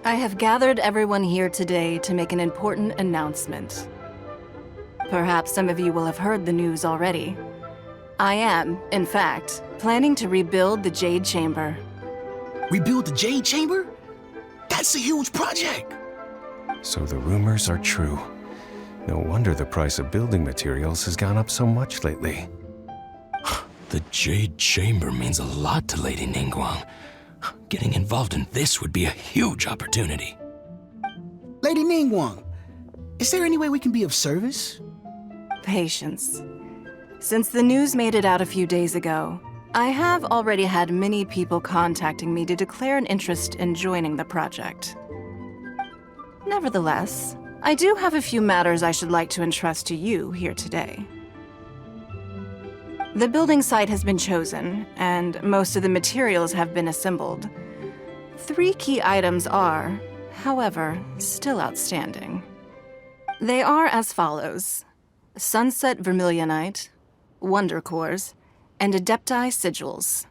I have gathered everyone here today to make an important announcement. Perhaps some of you will have heard the news already. I am, in fact, planning to rebuild the Jade Chamber. Rebuild the Jade Chamber? That's a huge project! So the rumors are true. No wonder the price of building materials has gone up so much lately. The Jade Chamber means a lot to Lady Ningguang. Getting involved in this would be a huge opportunity. Lady Ningguang, is there any way we can be of service? Patience. Since the news made it out a few days ago, I have already had many people contacting me to declare an interest in joining the project. Nevertheless, I do have a few matters I should like to entrust to you here today. The building site has been chosen, and most of the materials have been assembled. 3 key items are, however, still outstanding. They are as follows: Sunset Vermilionite, Wonder Cores, and Adepti Sigils.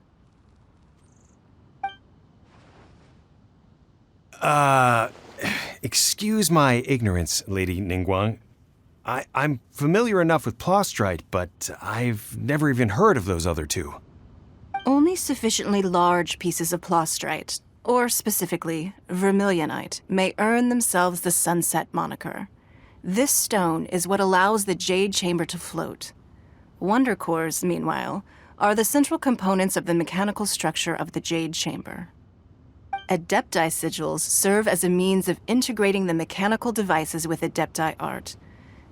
Excuse my ignorance, Lady Ningguang. I'm familiar enough with Plostrite, but I've never even heard of those other 2. Only sufficiently large pieces of Plostrite, or specifically Vermilionite, may earn themselves the Sunset moniker. This stone is what allows the Jade Chamber to float. Wonder Cores, meanwhile, are the central components of the mechanical structure of the Jade Chamber. Adepti Sigils serve as a means of integrating the mechanical devices with Adepti art.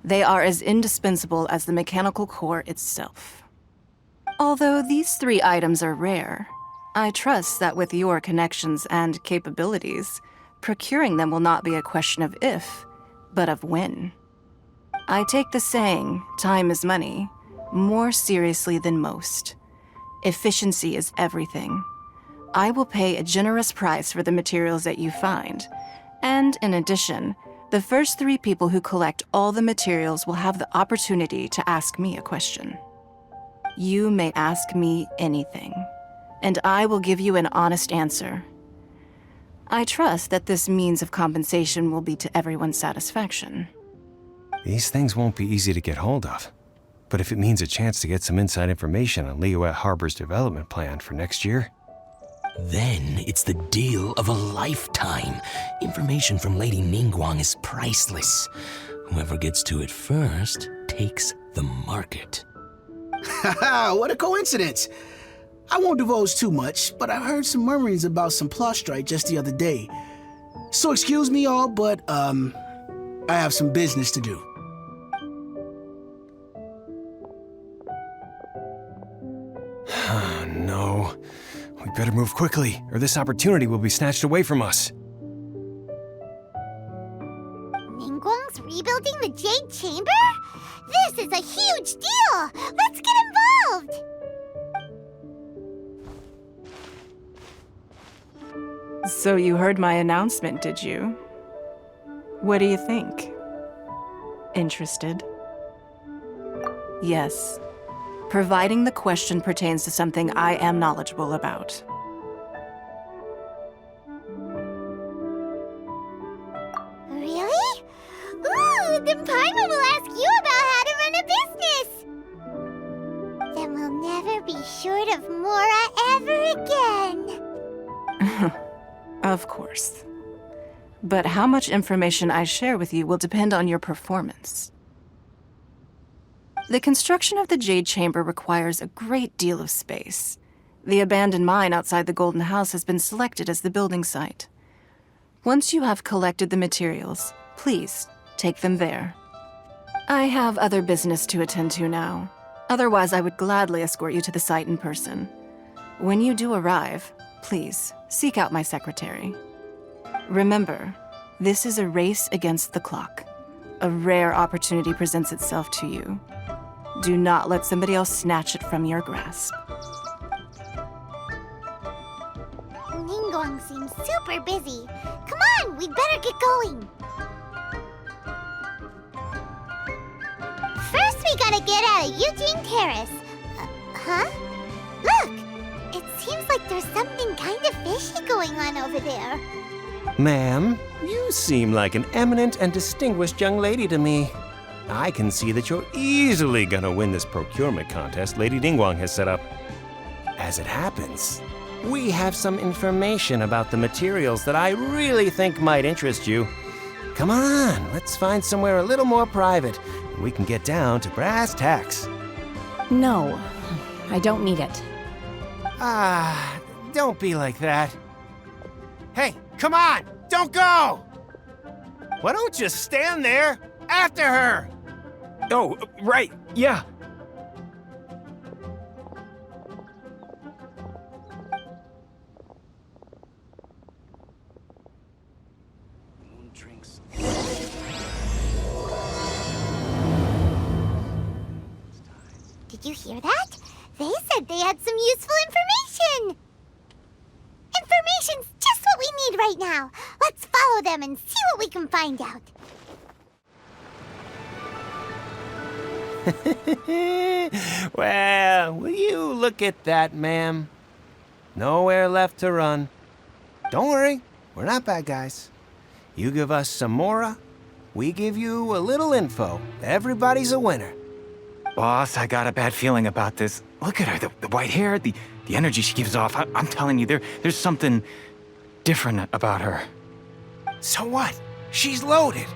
They are as indispensable as the mechanical core itself. Although these 3 items are rare, I trust that with your connections and capabilities, procuring them will not be a question of if, but of when. I take the saying, time is money, more seriously than most. Efficiency is everything. I will pay a generous price for the materials that you find, and in addition, the first 3 people who collect all the materials will have the opportunity to ask me a question. You may ask me anything, and I will give you an honest answer. I trust that this means of compensation will be to everyone's satisfaction. These things won't be easy to get hold of. But if it means a chance to get some inside information on Liyue Harbor's development plan for next year, Then it's the deal of a lifetime. Information from Lady Ningguang is priceless. Whoever gets to it first takes the market. Haha, what a coincidence! I won't divulge too much, but I heard some murmurings about some Plostrite just the other day. So excuse me all, but, I have some business to do. no. We better move quickly, or this opportunity will be snatched away from us. Ningguang's rebuilding the Jade Chamber? This is a huge deal! Let's get involved! So you heard my announcement, did you? What do you think? Interested? Yes. Providing the question pertains to something I am knowledgeable about. Really? Ooh, then Paimon will ask you about how to run a business! Then we'll never be short of Mora ever again. Of course. But how much information I share with you will depend on your performance. The construction of the Jade Chamber requires a great deal of space. The abandoned mine outside the Golden House has been selected as the building site. Once you have collected the materials, please take them there. I have other business to attend to now. Otherwise, I would gladly escort you to the site in person. When you do arrive, please seek out my secretary. Remember, this is a race against the clock. A rare opportunity presents itself to you. Do not let somebody else snatch it from your grasp. Ningguang seems super busy. Come on, we'd better get going. First, we gotta get out of Eugene Terrace. Huh? Look! It seems like there's something kind of fishy going on over there. Ma'am, you seem like an eminent and distinguished young lady to me. I can see that you're easily gonna win this procurement contest Lady Ningguang has set up. As it happens, we have some information about the materials that I really think might interest you. Come on, let's find somewhere a little more private, and we can get down to brass tacks. No, I don't need it. Don't be like that. Hey, come on! Don't go! Why don't you stand there after her? Oh, right, yeah. Did you hear that? They said they had some useful information! Information's just what we need right now. Let's follow them and see what we can find out. Well, will you look at that, ma'am? Nowhere left to run. Don't worry, we're not bad guys. You give us some mora, we give you a little info. Everybody's a winner. Boss, I got a bad feeling about this. Look at her, the white hair, the energy she gives off. I'm telling you, there's something different about her. So what? She's loaded.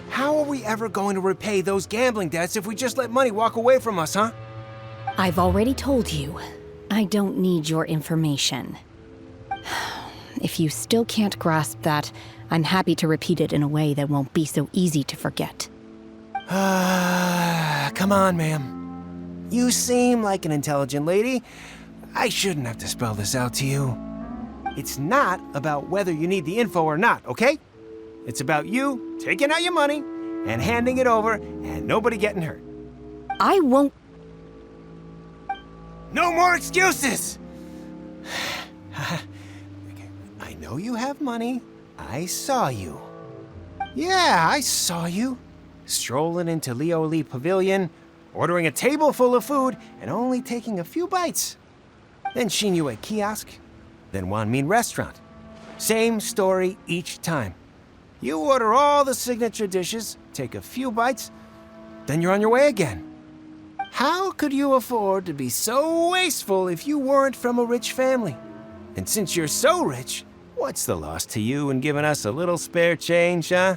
How are we ever going to repay those gambling debts if we just let money walk away from us, huh? I've already told you, I don't need your information. If you still can't grasp that, I'm happy to repeat it in a way that won't be so easy to forget. Come on, ma'am. You seem like an intelligent lady. I shouldn't have to spell this out to you. It's not about whether you need the info or not, okay? It's about you taking out your money and handing it over and nobody getting hurt. I won't. No more excuses! I know you have money. I saw you. Yeah, I saw you. Strolling into Leo Lee Pavilion, ordering a table full of food, and only taking a few bites. Then Shenhe Kiosk, then Wanmin Restaurant. Same story each time. You order all the signature dishes, take a few bites, then you're on your way again. How could you afford to be so wasteful if you weren't from a rich family? And since you're so rich, what's the loss to you in giving us a little spare change, huh?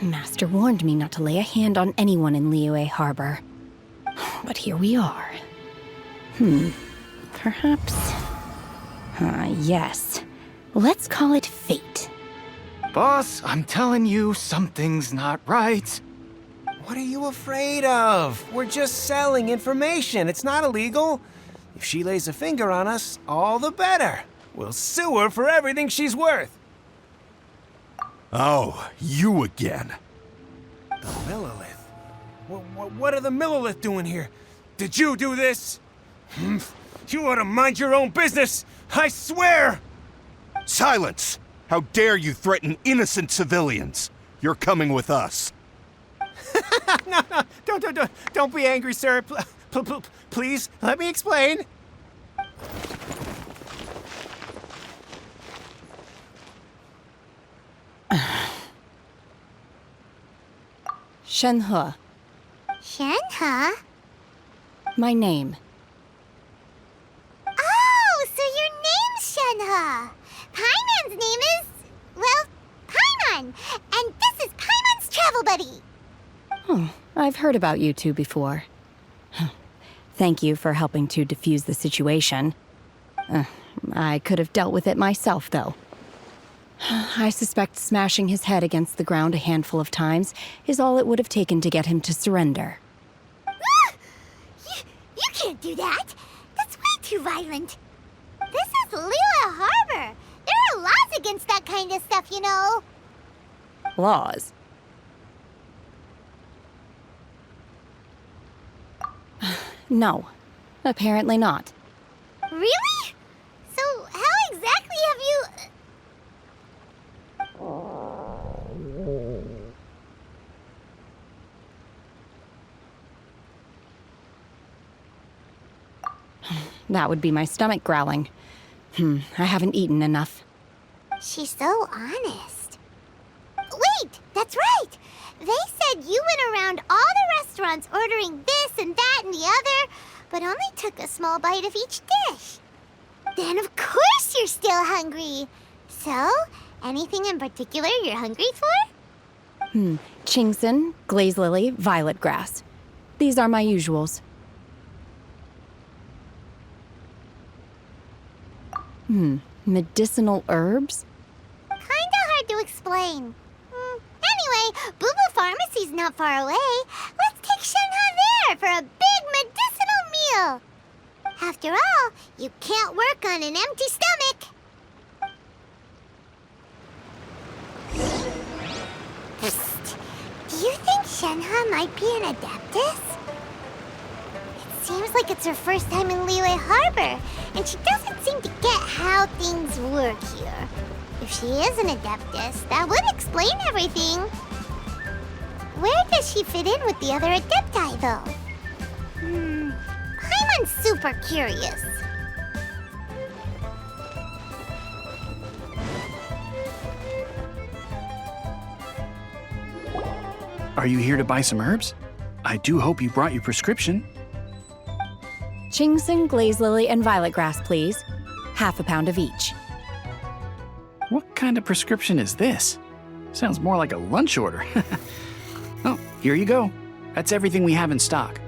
Master warned me not to lay a hand on anyone in Liyue Harbor. But here we are. Perhaps... yes. Let's call it fate. Boss, I'm telling you, something's not right. What are you afraid of? We're just selling information. It's not illegal. If she lays a finger on us, all the better. We'll sue her for everything she's worth. Oh, you again. The Millilith? What are the Millilith doing here? Did you do this? You ought to mind your own business, I swear! Silence! How dare you threaten innocent civilians? You're coming with us. No, don't be angry, sir. Please, let me explain. Shenhe, Shenhe? my name. Oh, so your name's Shenhe. Paimon's name is, well, Paimon. And this is Paimon's travel buddy. I've heard about you two before. Thank you for helping to defuse the situation. I could have dealt with it myself, though. I suspect smashing his head against the ground a handful of times is all it would have taken to get him to surrender. You can't do that. That's way too violent. This is Liyue Harbor. There are laws against that kind of stuff, you know. Laws? No, apparently not. Really? So how exactly have you... That would be my stomach growling. I haven't eaten enough. She's so honest. Wait, that's right! They said you went around all the restaurants ordering this and that and the other, but only took a small bite of each dish. Then of course you're still hungry. So, anything in particular you're hungry for? Chingson, glaze lily, violet grass. These are my usuals. Medicinal herbs? Kinda hard to explain. Anyway, Boo Boo Pharmacy's not far away. Let's take Shenhe there for a big medicinal meal. After all, you can't work on an empty stomach. Psst. Do you think Shenhe might be an Adeptus? It seems like it's her first time in Liyue Harbor, and she doesn't seem to get how things work here. If she is an Adeptus, that would explain everything. Where does she fit in with the other Adepti, though? I'm super curious. Are you here to buy some herbs? I do hope you brought your prescription. Chingson, glaze lily, and violet grass, please. Half a pound of each. What kind of prescription is this? Sounds more like a lunch order. Oh, here you go. That's everything we have in stock.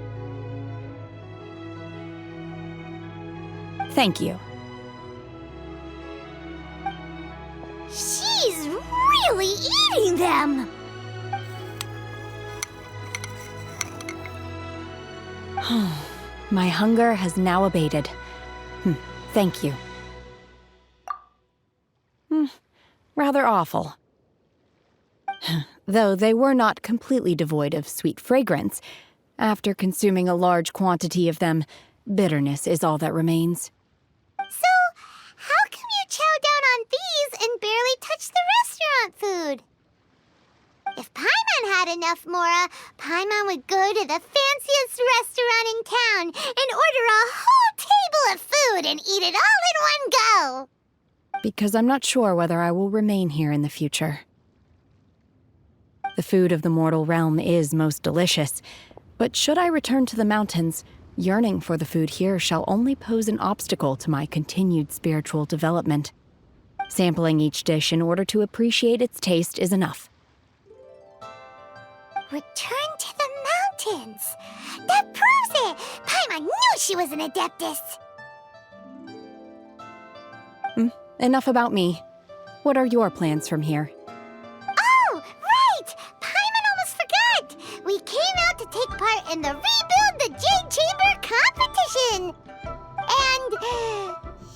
Thank you. She's really eating them! My hunger has now abated. Thank you. Rather awful. Though they were not completely devoid of sweet fragrance, after consuming a large quantity of them, bitterness is all that remains. So, how come you chow down on these and barely touch the restaurant food? If Paimon had enough Mora, Paimon would go to the fanciest restaurant in town and order a whole table of food and eat it all in one go. Because I'm not sure whether I will remain here in the future. The food of the mortal realm is most delicious, but should I return to the mountains, yearning for the food here shall only pose an obstacle to my continued spiritual development. Sampling each dish in order to appreciate its taste is enough. Return to the mountains! That proves it! Paimon knew she was an Adeptus! Enough about me. What are your plans from here? Oh, right! Paimon almost forgot! We came out to take part in the Rebuild the Jade Chamber competition!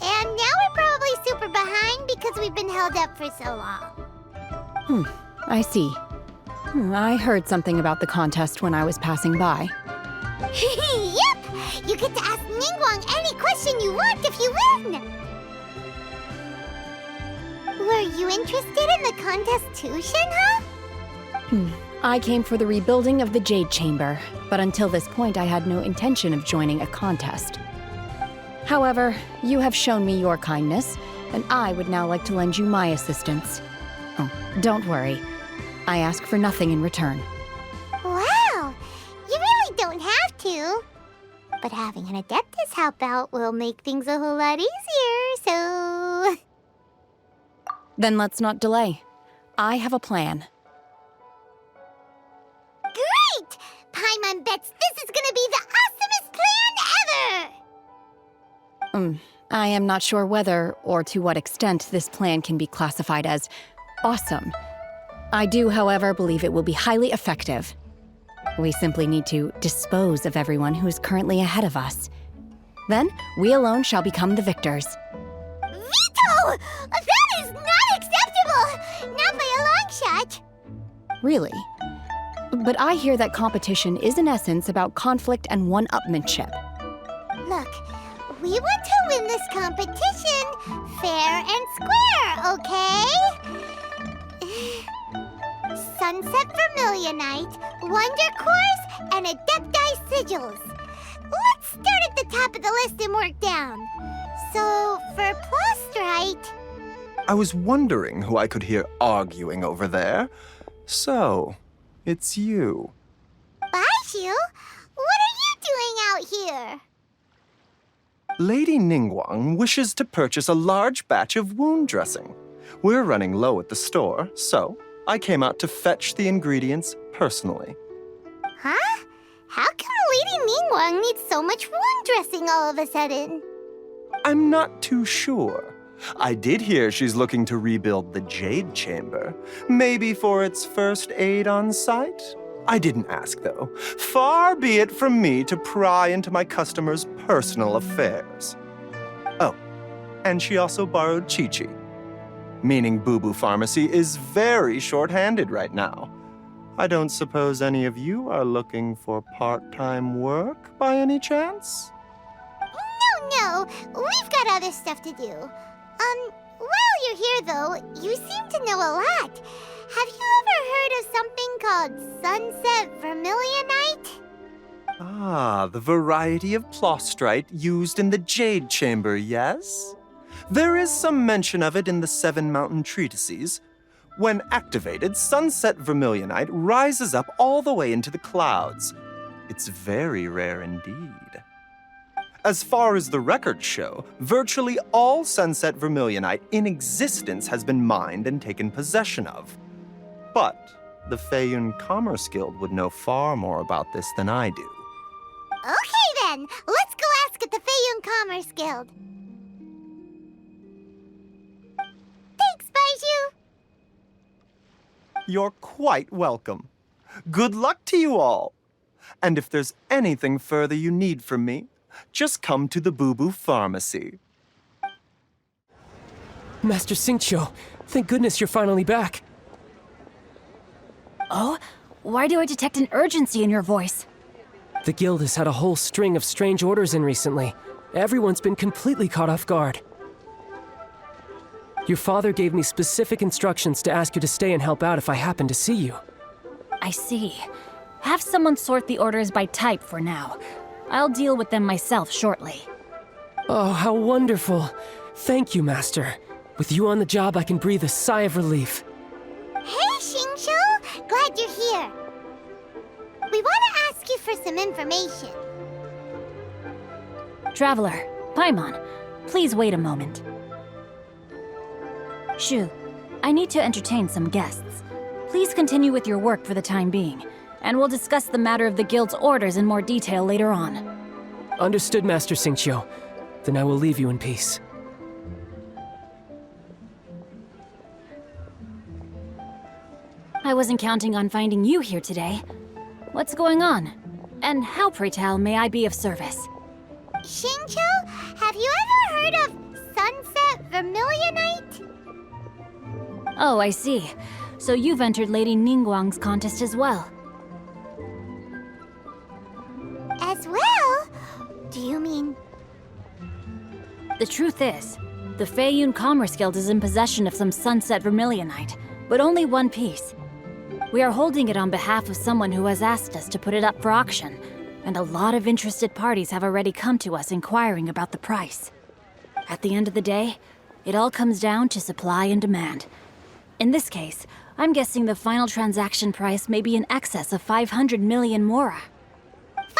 And now we're probably super behind because we've been held up for so long. I see. I heard something about the contest when I was passing by. Yep! You get to ask Ningguang any question you want if you win! Were you interested in the contest too, Shenhe? I came for the rebuilding of the Jade Chamber, but until this point I had no intention of joining a contest. However, you have shown me your kindness, and I would now like to lend you my assistance. Oh, don't worry. I ask for nothing in return. Wow! You really don't have to. But having an Adeptus help out will make things a whole lot easier, so... Then let's not delay. I have a plan. Great! Paimon bets this is gonna be the awesomest plan ever! I am not sure whether or to what extent this plan can be classified as awesome. I do, however, believe it will be highly effective. We simply need to dispose of everyone who is currently ahead of us. Then, we alone shall become the victors. Veto! That is not acceptable! Not by a long shot! Really? But I hear that competition is in essence about conflict and one-upmanship. Look, we want to win this competition fair and square, okay? Sunset Vermilionite, Wonder Cores, and Adepti Sigils. Let's start at the top of the list and work down. So, for Plustrite... I was wondering who I could hear arguing over there. So, it's you. Baiju? What are you doing out here? Lady Ningguang wishes to purchase a large batch of wound dressing. We're running low at the store, so I came out to fetch the ingredients personally. Huh? How come Lady Ningguang needs so much wound dressing all of a sudden? I'm not too sure. I did hear she's looking to rebuild the Jade Chamber. Maybe for its first aid on site? I didn't ask, though. Far be it from me to pry into my customers' personal affairs. Oh, and she also borrowed Chi-Chi. Meaning Boo Boo Pharmacy is very short-handed right now. I don't suppose any of you are looking for part-time work by any chance? No, we've got other stuff to do. While you're here though, you seem to know a lot. Have you ever heard of something called Sunset Vermilionite? Ah, the variety of plostrite used in the Jade Chamber, yes? There is some mention of it in the Seven Mountain Treatises. When activated, Sunset Vermilionite rises up all the way into the clouds. It's very rare indeed. As far as the records show, virtually all Sunset Vermilionite in existence has been mined and taken possession of. But the Feiyun Commerce Guild would know far more about this than I do. Okay then, let's go ask at the Feiyun Commerce Guild. Thanks, Baiju. You're quite welcome. Good luck to you all. And if there's anything further you need from me, just come to the Boo Boo Pharmacy. Master Xingqiu, thank goodness you're finally back. Oh? Why do I detect an urgency in your voice? The guild has had a whole string of strange orders in recently. Everyone's been completely caught off guard. Your father gave me specific instructions to ask you to stay and help out if I happen to see you. I see. Have someone sort the orders by type for now. I'll deal with them myself shortly. Oh, how wonderful. Thank you, Master. With you on the job, I can breathe a sigh of relief. Hey, Xingqiu! Glad you're here. We want to ask you for some information. Traveler, Paimon, please wait a moment. Shu, I need to entertain some guests. Please continue with your work for the time being, and we'll discuss the matter of the guild's orders in more detail later on. Understood, Master Xingqiu. Then I will leave you in peace. I wasn't counting on finding you here today. What's going on? And how, pray tell, may I be of service? Xingqiu, have you ever heard of Sunset Vermilionite? Oh, I see. So you've entered Lady Ningguang's contest as well. As well? Do you mean... The truth is, the Feiyun Commerce Guild is in possession of some Sunset Vermilionite, but only one piece. We are holding it on behalf of someone who has asked us to put it up for auction, and a lot of interested parties have already come to us inquiring about the price. At the end of the day, it all comes down to supply and demand. In this case, I'm guessing the final transaction price may be in excess of 500 million mora. 500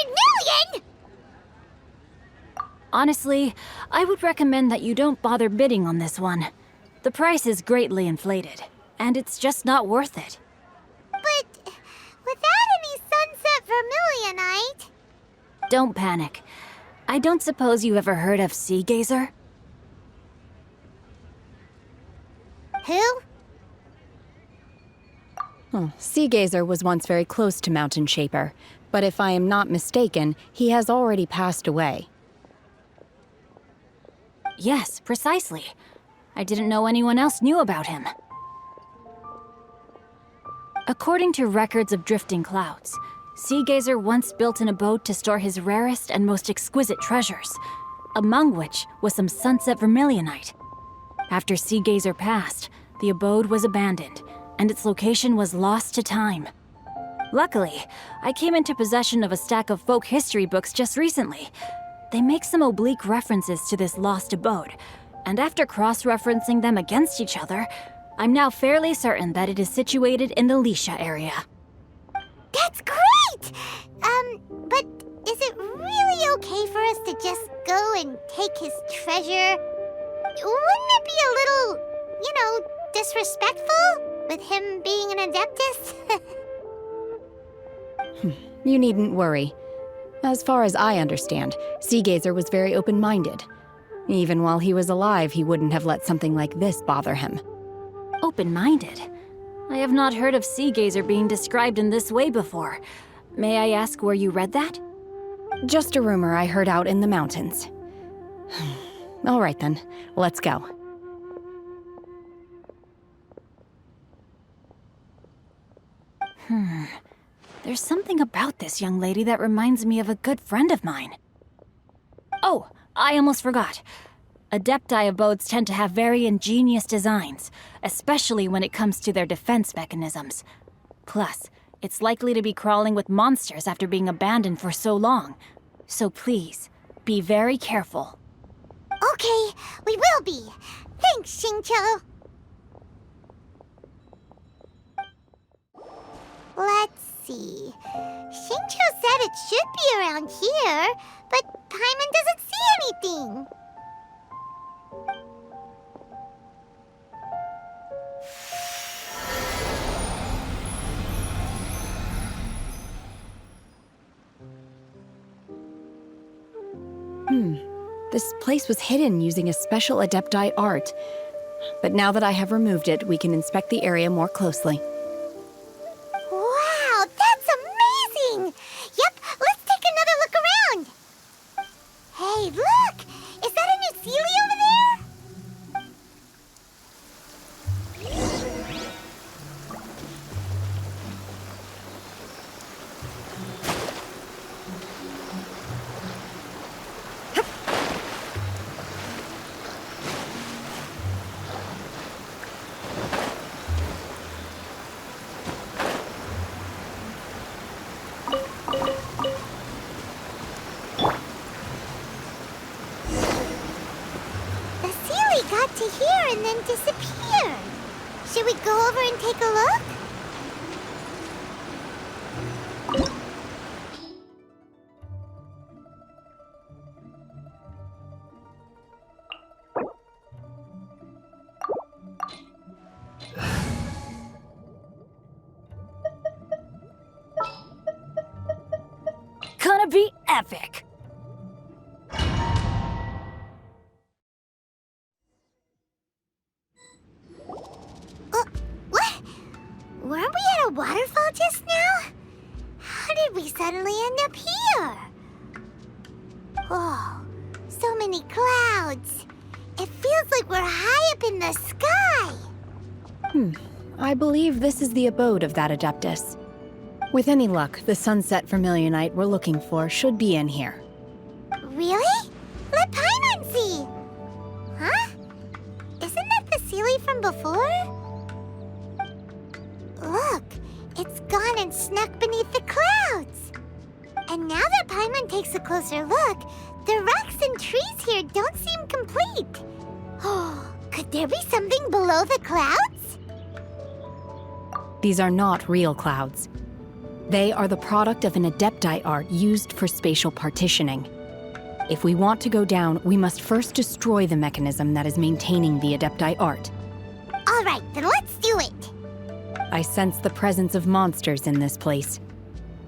million?! Honestly, I would recommend that you don't bother bidding on this one. The price is greatly inflated, and it's just not worth it. But without any Sunset Vermilionite... Don't panic. I don't suppose you ever heard of Sea Gazer? Who? Sea Gazer was once very close to Mountain Shaper, but if I am not mistaken, he has already passed away. Yes, precisely. I didn't know anyone else knew about him. According to records of drifting clouds, Sea Gazer once built an abode to store his rarest and most exquisite treasures, among which was some Sunset Vermilionite. After Sea Gazer passed, the abode was abandoned, and its location was lost to time. Luckily, I came into possession of a stack of folk history books just recently. They make some oblique references to this lost abode, And after cross-referencing them against each other, I'm now fairly certain that it is situated in the Lisha area. That's great! But is it really okay for us to just go and take his treasure? Wouldn't it be a little, disrespectful with him being an Adeptus? You needn't worry. As far as I understand, Seagazer was very open-minded. Even while he was alive, he wouldn't have let something like this bother him. Open-minded? I have not heard of Seagazer being described in this way before. May I ask where you read that? Just a rumor I heard out in the mountains. All right then, let's go. There's something about this young lady that reminds me of a good friend of mine. Oh, I almost forgot. Adepti abodes tend to have very ingenious designs, especially when it comes to their defense mechanisms. Plus, it's likely to be crawling with monsters after being abandoned for so long. So please, be very careful. Okay, we will be. Thanks, Xingqiu. Let's see. Xingqiu said it should be around here, but Paimon doesn't see anything. This place was hidden using a special Adepti art. But now that I have removed it, we can inspect the area more closely. Wow, that's amazing! Yep, let's take another look around. Hey, look! Is that a new Sealy over there? Got to here and then disappeared. Should we go over and take a look? Gonna be epic! Weren't we at a waterfall just now? How did we suddenly end up here? Oh, so many clouds. It feels like we're high up in the sky. I believe this is the abode of that Adeptus. With any luck, the sunset vermilionite we're looking for should be in here. Really? Let Paimon see! Huh? Isn't that the Sealy from before? Look, it's gone and snuck beneath the clouds. And now that Paimon takes a closer look, the rocks and trees here don't seem complete. Oh, could there be something below the clouds? These are not real clouds. They are the product of an Adepti art used for spatial partitioning. If we want to go down, we must first destroy the mechanism that is maintaining the Adepti art. All right, then let's do it. I sense the presence of monsters in this place.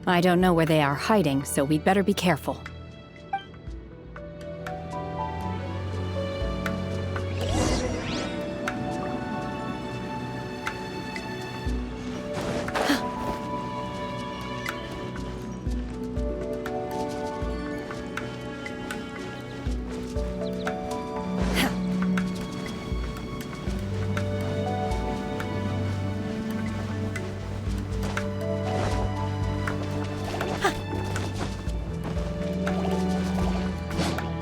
I don't know where they are hiding, so we'd better be careful.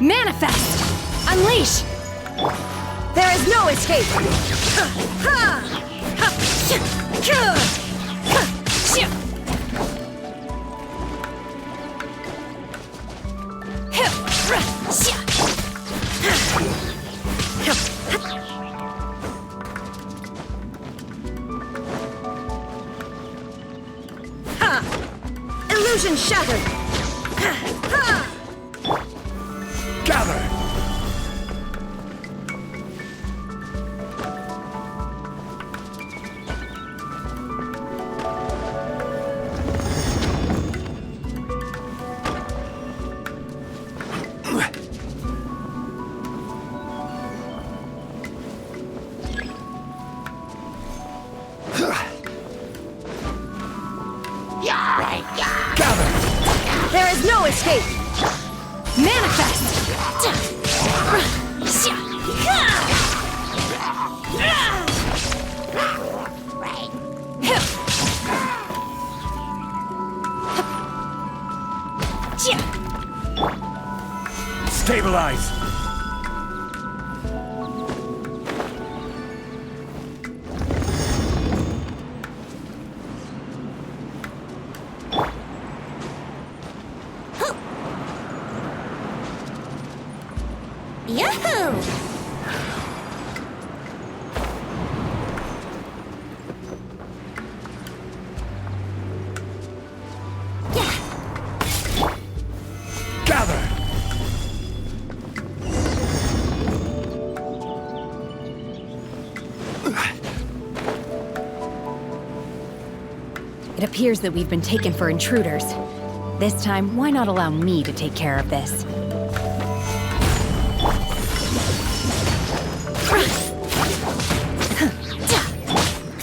Manifest! Unleash! There is no escape! Illusion shattered! Gather! There is no escape! Manifest! Stabilize! Yahoo! Gather! It appears that we've been taken for intruders. This time, why not allow me to take care of this?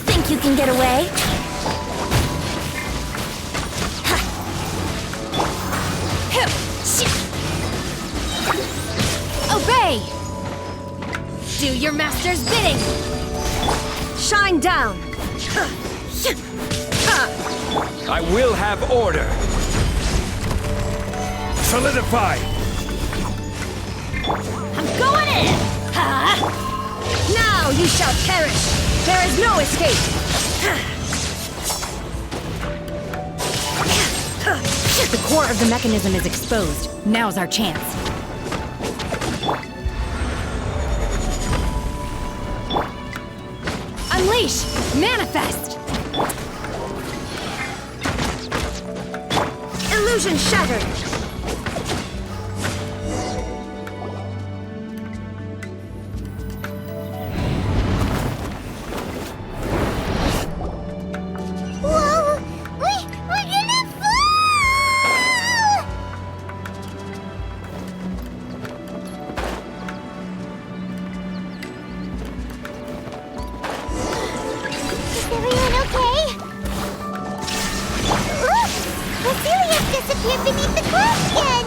Think you can get away? Obey! Do your master's bidding! Shine down! I will have order! Solidify! I'm going in! Now you shall perish! There is no escape! The core of the mechanism is exposed. Now's our chance. Unleash! Manifest! Illusion shattered! Whoa! We're gonna fall! Is everyone okay? Look! Vasilius disappeared beneath the clouds again!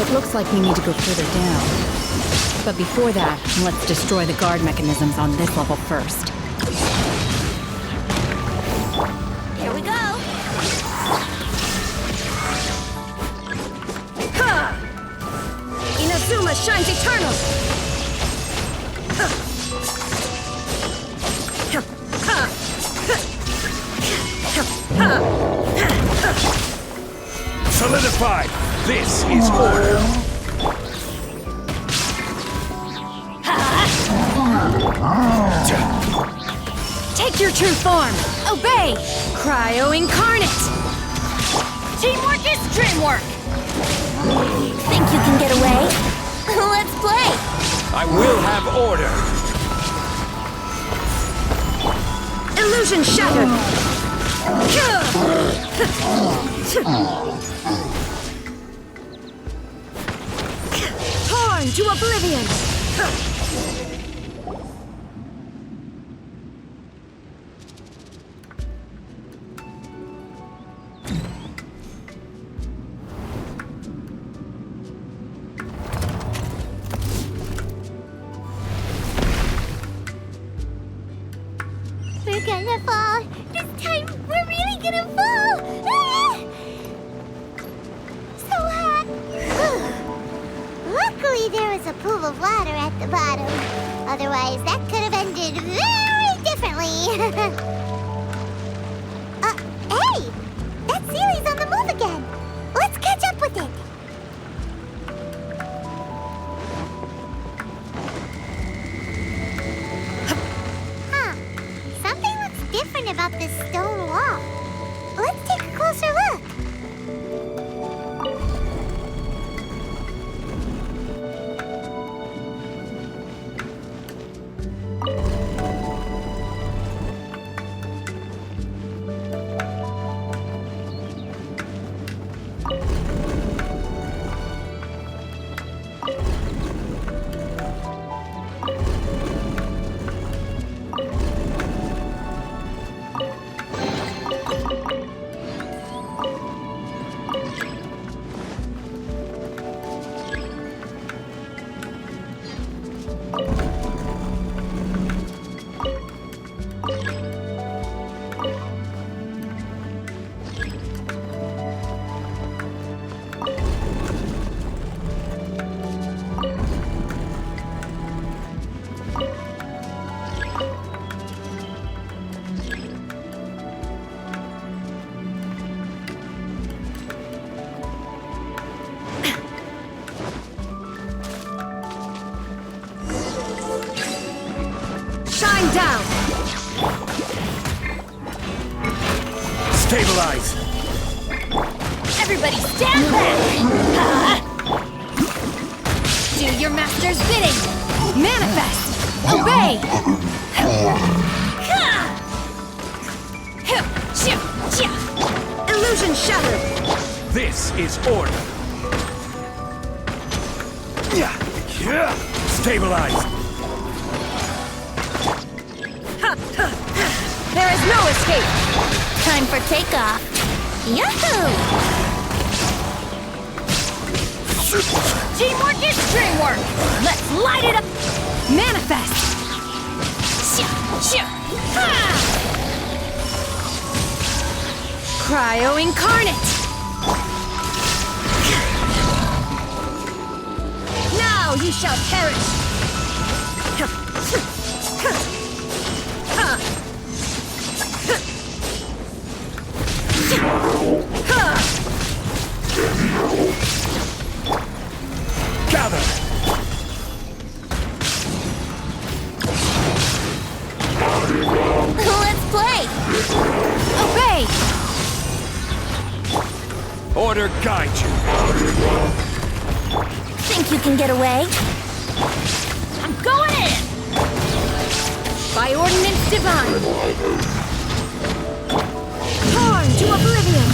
It looks like we need to go further down. But before that, let's destroy the guard mechanisms on this level first. Here we go! Ha! Inazuma shines eternal! Solidify! This is order! Take your true form! Obey! Cryo incarnate! Teamwork is dreamwork! Think you can get away? Let's play! I will have order! Illusion shattered! Torn to oblivion! We're gonna fall! This time, we're really gonna fall! Ah! So hot! Luckily, there was a pool of water at the bottom. Otherwise, that could have ended very differently. Hey! That Sealy's on the move again! Let's catch up with it! Huh. Something looks different about this stone wall. I'm down! Stabilize! Everybody stand back! Do your master's bidding! Manifest! Obey! Illusion shattered! This is order! Stabilize! There is no escape! Time for takeoff. Yahoo! Teamwork is dreamwork! Let's light it up! Manifest! Cryo incarnate! Now you shall perish! Gather! Let's play! Obey! Order guide you! Think you can get away? I'm going in! By ordinance divine! Torn to oblivion!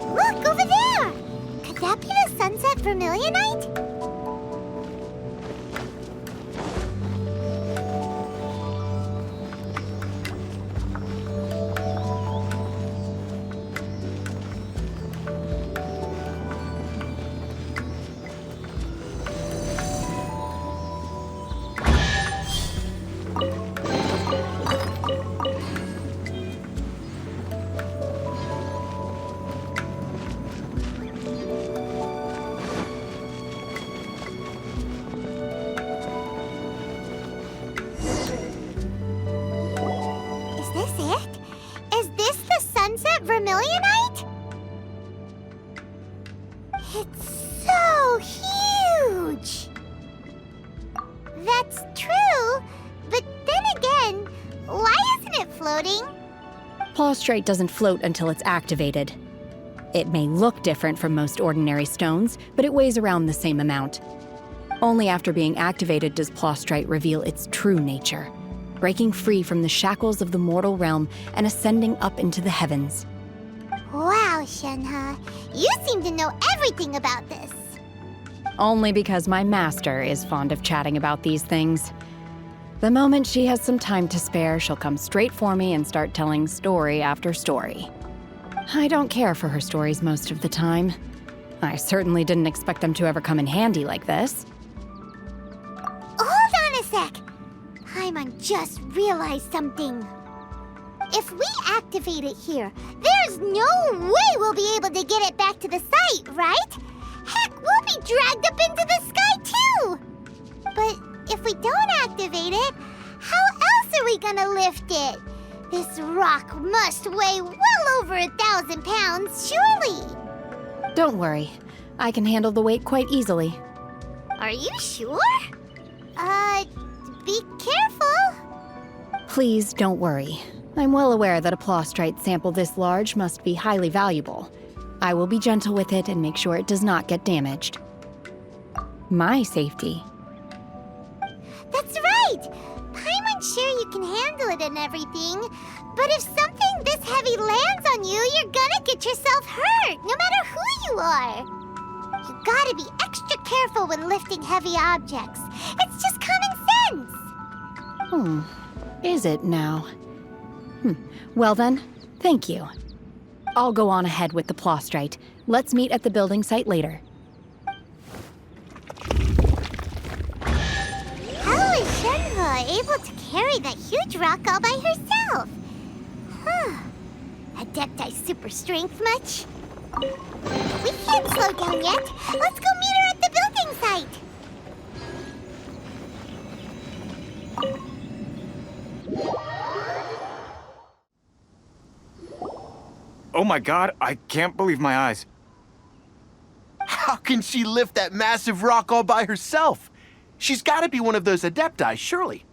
Look, over there! Could that be the sunset vermilionite? Is this it? Is this the sunset vermilionite? It's so huge! That's true, but then again, why isn't it floating? Plaustrite doesn't float until it's activated. It may look different from most ordinary stones, but it weighs around the same amount. Only after being activated does Plaustrite reveal its true nature, breaking free from the shackles of the mortal realm and ascending up into the heavens. Wow, Shenhe, you seem to know everything about this. Only because my master is fond of chatting about these things. The moment she has some time to spare, she'll come straight for me and start telling story after story. I don't care for her stories most of the time. I certainly didn't expect them to ever come in handy like this. Hold on a sec. Paimon just realized something. If we activate it here, there's no way we'll be able to get it back to the site, right? Heck, we'll be dragged up into the sky too! But if we don't activate it, how else are we gonna lift it? This rock must weigh well over 1,000 pounds, surely! Don't worry. I can handle the weight quite easily. Are you sure? Be careful! Please don't worry. I'm well aware that a Plaustrite sample this large must be highly valuable. I will be gentle with it and make sure it does not get damaged. My safety. That's right! Paimon's sure you can handle it and everything, but if something this heavy lands on you, you're gonna get yourself hurt, no matter who you are. You gotta be extra careful when lifting heavy objects. It's just common sense! Is it now? Well then, thank you. I'll go on ahead with the Plaustrite. Let's meet at the building site later. How is Shenhe able to carry that huge rock all by herself? That Adepti super strength much. We can't slow down yet. Let's go meet her at the building site. Oh my god, I can't believe my eyes. How can she lift that massive rock all by herself? She's got to be one of those Adepti, surely.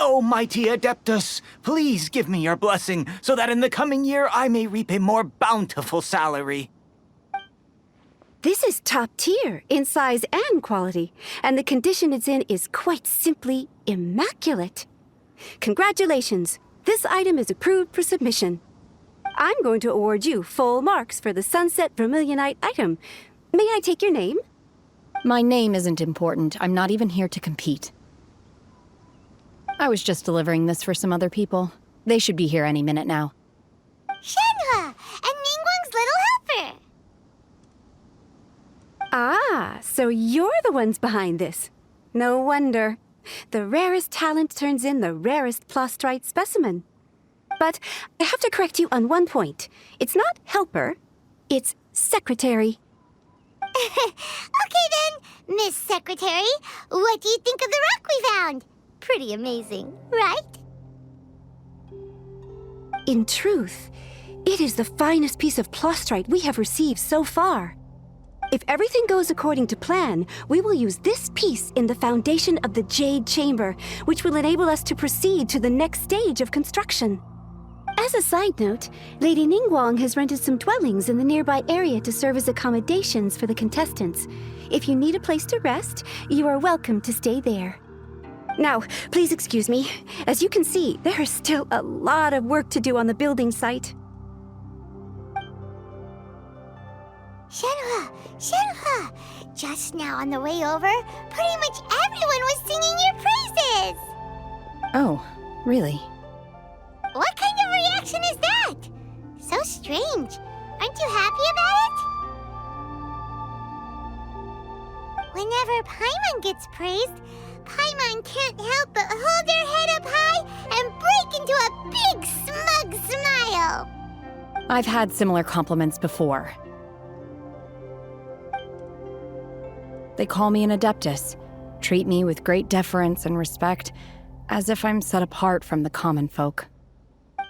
Oh, mighty Adeptus, please give me your blessing so that in the coming year I may reap a more bountiful salary. This is top tier in size and quality, and the condition it's in is quite simply immaculate. Congratulations, this item is approved for submission. I'm going to award you full marks for the Sunset Vermilionite item. May I take your name? My name isn't important. I'm not even here to compete. I was just delivering this for some other people. They should be here any minute now. Shenhe, and Ningguang's little helper. Ah, so you're the ones behind this. No wonder. The rarest talent turns in the rarest Plostrite specimen. But I have to correct you on one point. It's not helper, it's secretary. Okay then, Miss Secretary, what do you think of the rock we found? Pretty amazing, right? In truth, it is the finest piece of Plostrite we have received so far. If everything goes according to plan, we will use this piece in the foundation of the Jade Chamber, which will enable us to proceed to the next stage of construction. As a side note, Lady Ningguang has rented some dwellings in the nearby area to serve as accommodations for the contestants. If you need a place to rest, you are welcome to stay there. Now, please excuse me. As you can see, there is still a lot of work to do on the building site. Shenhe! Just now on the way over, pretty much everyone was singing your praises! Oh, really? What kind of reaction is that? So strange. Aren't you happy about it? Whenever Paimon gets praised, Paimon can't help but hold their head up high and break into a big smug smile. I've had similar compliments before. They call me an Adeptus, treat me with great deference and respect, as if I'm set apart from the common folk.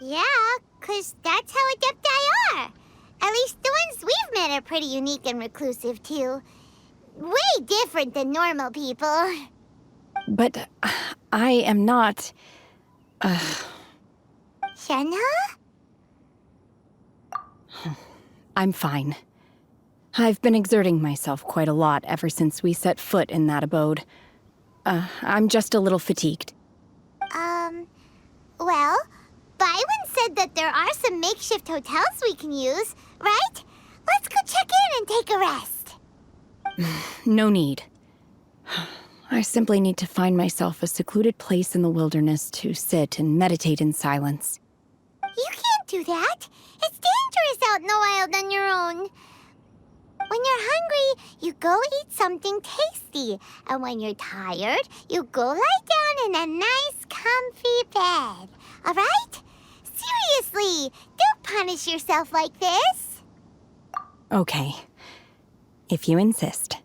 Yeah, 'cause that's how Adepti are. At least the ones we've met are pretty unique and reclusive, too. Way different than normal people. But I am not... Shenhe? I'm fine. I've been exerting myself quite a lot ever since we set foot in that abode. I'm just a little fatigued. Well, Byron said that there are some makeshift hotels we can use, right? Let's go check in and take a rest. No need. I simply need to find myself a secluded place in the wilderness to sit and meditate in silence. You can't do that. It's dangerous out in the wild on your own. When you're hungry, you go eat something tasty. And when you're tired, you go lie down in a nice, comfy bed. All right? Seriously, don't punish yourself like this. Okay. If you insist.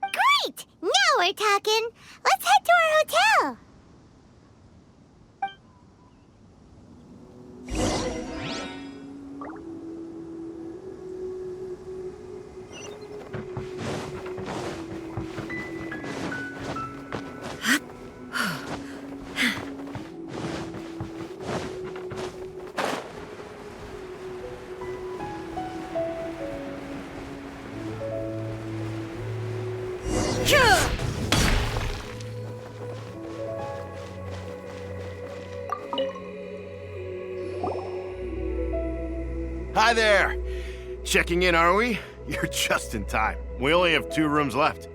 Great! Now we're talking. Let's head to our hotel. Hi there! Checking in, are we? You're just in time. We only have 2 rooms left.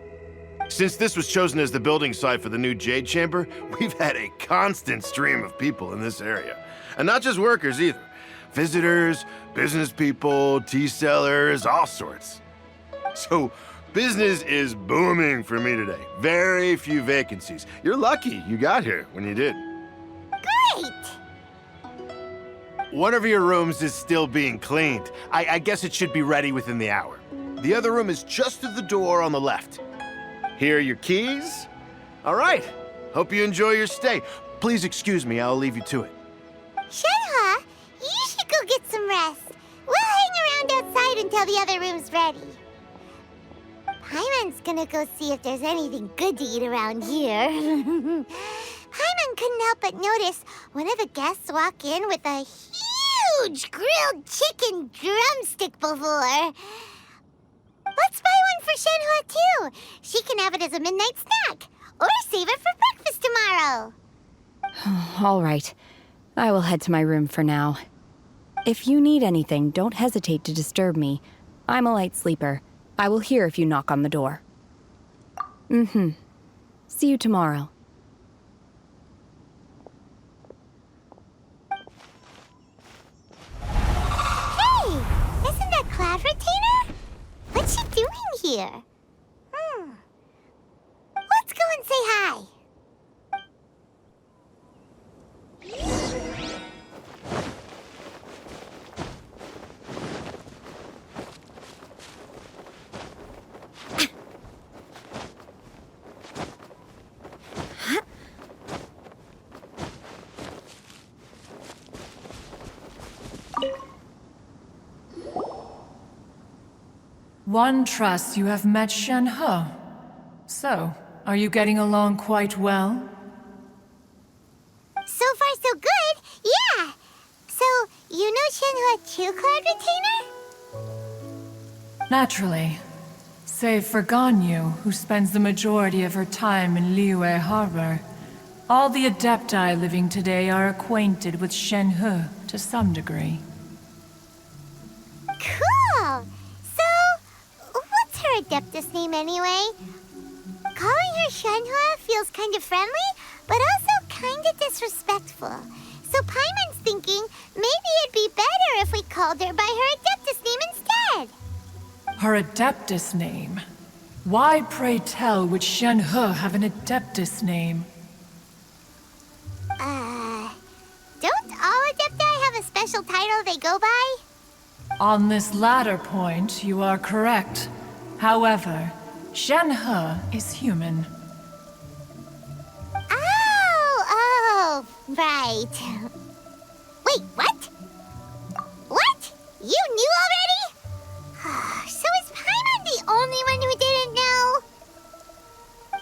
Since this was chosen as the building site for the new Jade Chamber, we've had a constant stream of people in this area. And not just workers either. Visitors, business people, tea sellers, all sorts. So, business is booming for me today. Very few vacancies. You're lucky you got here when you did. Great! One of your rooms is still being cleaned. I guess it should be ready within the hour. The other room is just through the door on the left. Here are your keys. All right. Hope you enjoy your stay. Please excuse me, I'll leave you to it. Shenhe, you should go get some rest. We'll hang around outside until the other room's ready. Paimon's gonna go see if there's anything good to eat around here. Paimon couldn't help but notice one of the guests walk in with a huge grilled chicken drumstick before. Let's buy one for Shenhe too. She can have it as a midnight snack. Or save it for breakfast tomorrow. All right. I will head to my room for now. If you need anything, don't hesitate to disturb me. I'm a light sleeper. I will hear if you knock on the door. See you tomorrow. Hey! Isn't that Cloud Retainer? What's she doing here? Let's go and say hi. One trusts you have met Shenhe. So, are you getting along quite well? So far, so good. Yeah. So, you know Shenhe too, Cloud Retainer? Naturally. Save for Ganyu, who spends the majority of her time in Liyue Harbor. All the Adepti living today are acquainted with Shenhe to some degree. Cool. So, what's her Adeptus name anyway? Calling her Shenhe feels kind of friendly, but also kind of disrespectful. So Paimon's thinking maybe it'd be better if we called her by her Adeptus name instead. Her Adeptus name? Why, pray tell, would Shenhe have an Adeptus name? Don't all Adepti have a special title they go by? On this latter point, you are correct. However, Shenhe is human. Oh, right. Wait, what? What? You knew already? So is Paimon the only one who didn't know?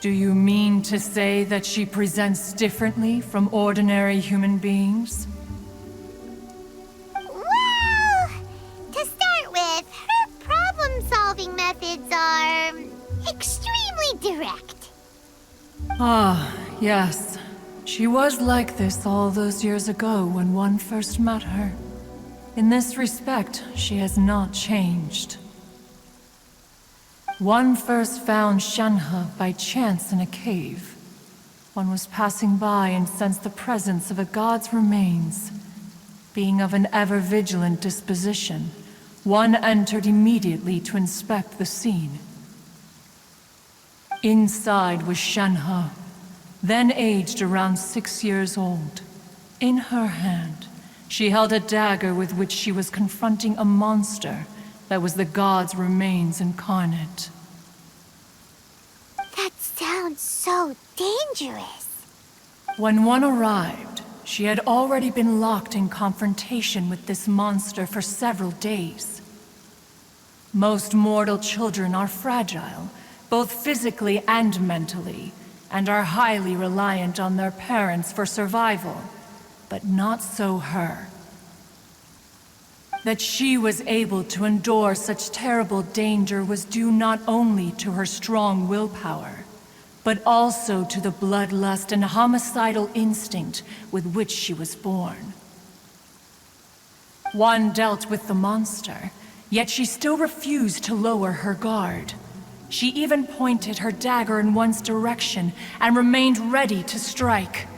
Do you mean to say that she presents differently from ordinary human beings? Well, to start with, her problem-solving methods are extremely direct. Ah, yes. She was like this all those years ago when one first met her. In this respect, she has not changed. One first found Shenhe by chance in a cave. One was passing by and sensed the presence of a god's remains. Being of an ever-vigilant disposition, one entered immediately to inspect the scene. Inside was Shenhe, then aged around 6 years old. In her hand, she held a dagger with which she was confronting a monster that was the god's remains incarnate. That sounds so dangerous. When one arrived, she had already been locked in confrontation with this monster for several days. Most mortal children are fragile, both physically and mentally, and are highly reliant on their parents for survival, but not so her. That she was able to endure such terrible danger was due not only to her strong willpower, but also to the bloodlust and homicidal instinct with which she was born. One dealt with the monster, yet she still refused to lower her guard. She even pointed her dagger in one's direction and remained ready to strike.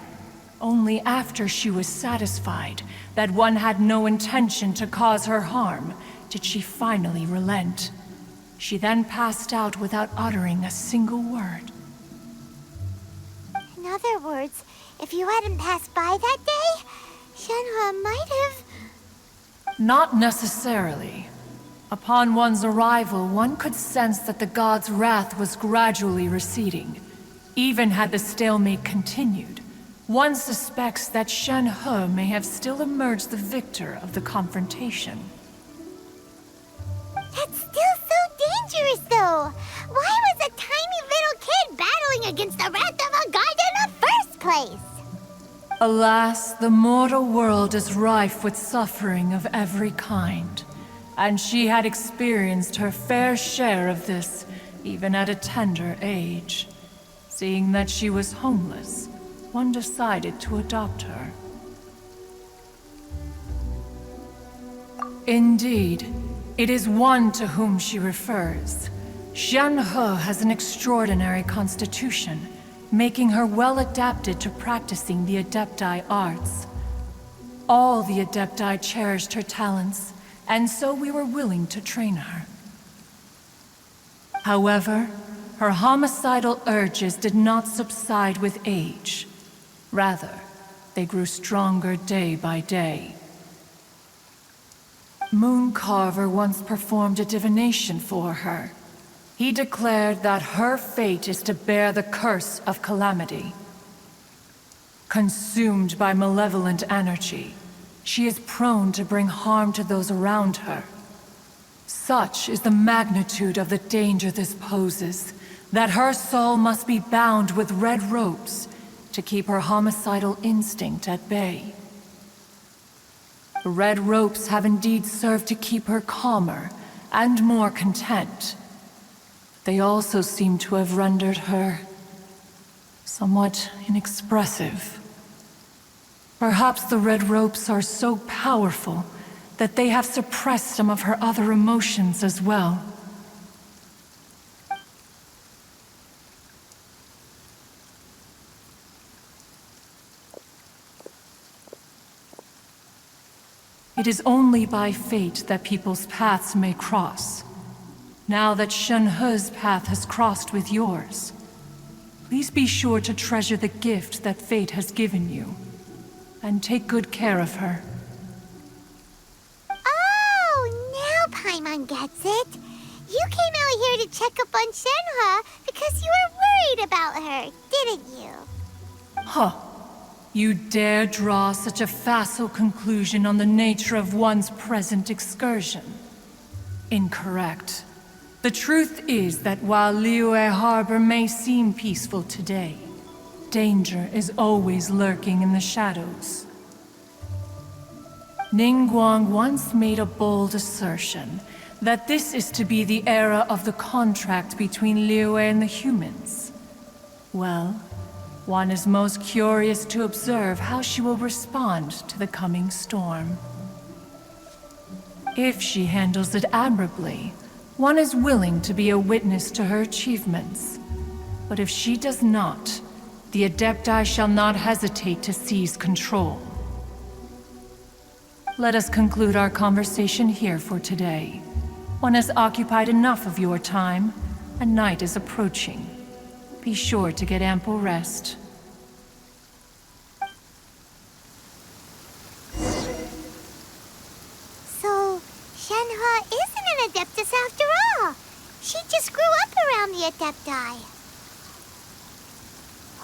Only after she was satisfied that one had no intention to cause her harm did she finally relent. She then passed out without uttering a single word. In other words, if you hadn't passed by that day, Shenhe might have... Not necessarily. Upon one's arrival, one could sense that the god's wrath was gradually receding. Even had the stalemate continued, one suspects that Shenhe may have still emerged the victor of the confrontation. That's still so dangerous, though. Why was a tiny little kid battling against the wrath of a god in the first place? Alas, the mortal world is rife with suffering of every kind, and she had experienced her fair share of this, even at a tender age. Seeing that she was homeless, one decided to adopt her. Indeed, it is one to whom she refers. Shenhe has an extraordinary constitution, making her well adapted to practicing the Adepti arts. All the Adepti cherished her talents, and so we were willing to train her. However, her homicidal urges did not subside with age. Rather, they grew stronger day by day. Mooncarver once performed a divination for her. He declared that her fate is to bear the curse of calamity. Consumed by malevolent energy, she is prone to bring harm to those around her. Such is the magnitude of the danger this poses, that her soul must be bound with red ropes to keep her homicidal instinct at bay. The red ropes have indeed served to keep her calmer and more content. They also seem to have rendered her somewhat inexpressive. Perhaps the red ropes are so powerful that they have suppressed some of her other emotions as well. It is only by fate that people's paths may cross. Now that Shenhe's path has crossed with yours, please be sure to treasure the gift that fate has given you, and take good care of her. Oh, now Paimon gets it. You came out here to check up on Shenhe because you were worried about her, didn't you? Huh. You dare draw such a facile conclusion on the nature of one's present excursion? Incorrect. The truth is that while Liyue Harbor may seem peaceful today, danger is always lurking in the shadows. Ningguang once made a bold assertion that this is to be the era of the contract between Liyue and the humans. Well, one is most curious to observe how she will respond to the coming storm. If she handles it admirably, one is willing to be a witness to her achievements. But if she does not, the Adepti shall not hesitate to seize control. Let us conclude our conversation here for today. One has occupied enough of your time, and night is approaching. Be sure to get ample rest. So, Shenhe isn't an Adeptus after all. She just grew up around the Adepti.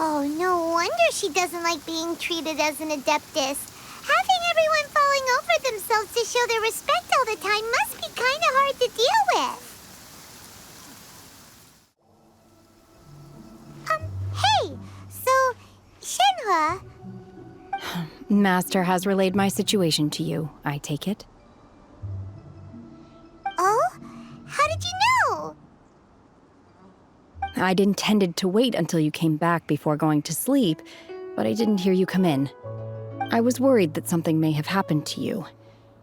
Oh, no wonder she doesn't like being treated as an Adeptus. Having everyone falling over themselves to show their respect all the time must be kind of hard to deal with. Hey, so, Shenhe... Master has relayed my situation to you, I take it. Oh? How did you know? I'd intended to wait until you came back before going to sleep, but I didn't hear you come in. I was worried that something may have happened to you,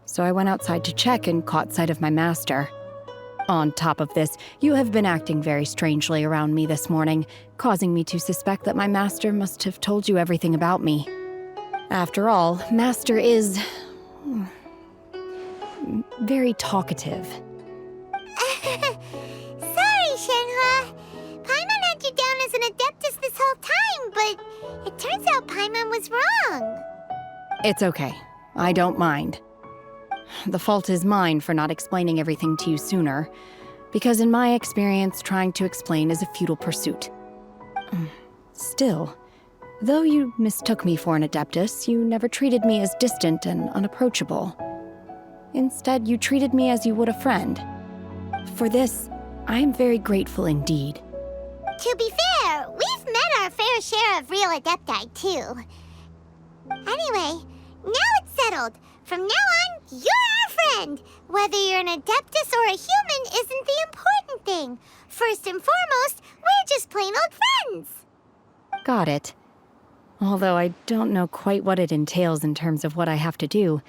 so I went outside to check and caught sight of my master. On top of this, you have been acting very strangely around me this morning, causing me to suspect that my master must have told you everything about me. After all, Master is... very talkative. Sorry, Shenhe. Paimon had you down as an Adeptus this whole time, but it turns out Paimon was wrong. It's okay. I don't mind. The fault is mine for not explaining everything to you sooner, because in my experience, trying to explain is a futile pursuit. Still, though you mistook me for an Adeptus, you never treated me as distant and unapproachable. Instead, you treated me as you would a friend. For this, I am very grateful indeed. To be fair, we've met our fair share of real Adepti, too. Anyway, now it's settled. From now on, you're our friend. Whether you're an Adeptus or a human isn't the important thing. First and foremost, we're just plain old friends. Got it. Although I don't know quite what it entails in terms of what I have to do,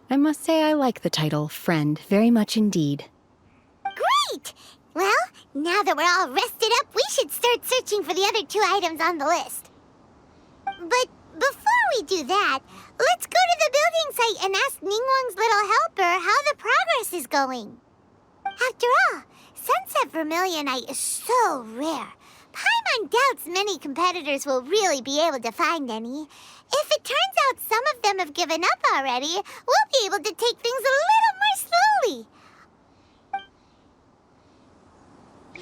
I must say I like the title friend very much indeed. Great! Well, now that we're all rested up, we should start searching for the other 2 items on the list. But before we do that, let's go to the building site and ask Ningguang's little helper how the progress is going. After all, Sunset Vermilionite is so rare. Paimon doubts many competitors will really be able to find any. If it turns out some of them have given up already, we'll be able to take things a little more slowly.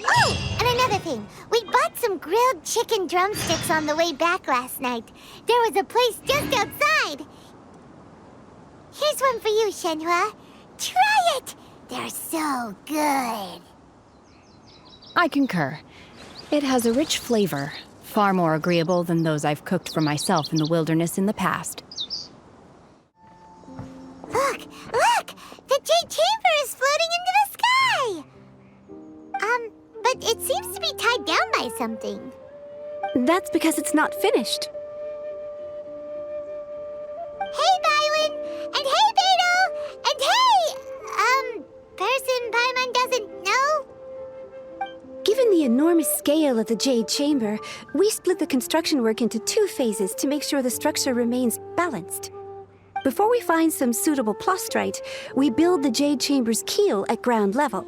Oh, and another thing. We bought some grilled chicken drumsticks on the way back last night. There was a place just outside. Here's one for you, Shenhe. Try it! They're so good. I concur. It has a rich flavor, far more agreeable than those I've cooked for myself in the wilderness in the past. Look! Look! The Jade Chamber is floating into the sky! But it seems to be tied down by something. That's because it's not finished. Hey, Bywin! And hey, Beto! And hey, person Paimon doesn't know? Given the enormous scale of the Jade Chamber, we split the construction work into 2 phases to make sure the structure remains balanced. Before we find some suitable plastrite, we build the Jade Chamber's keel at ground level.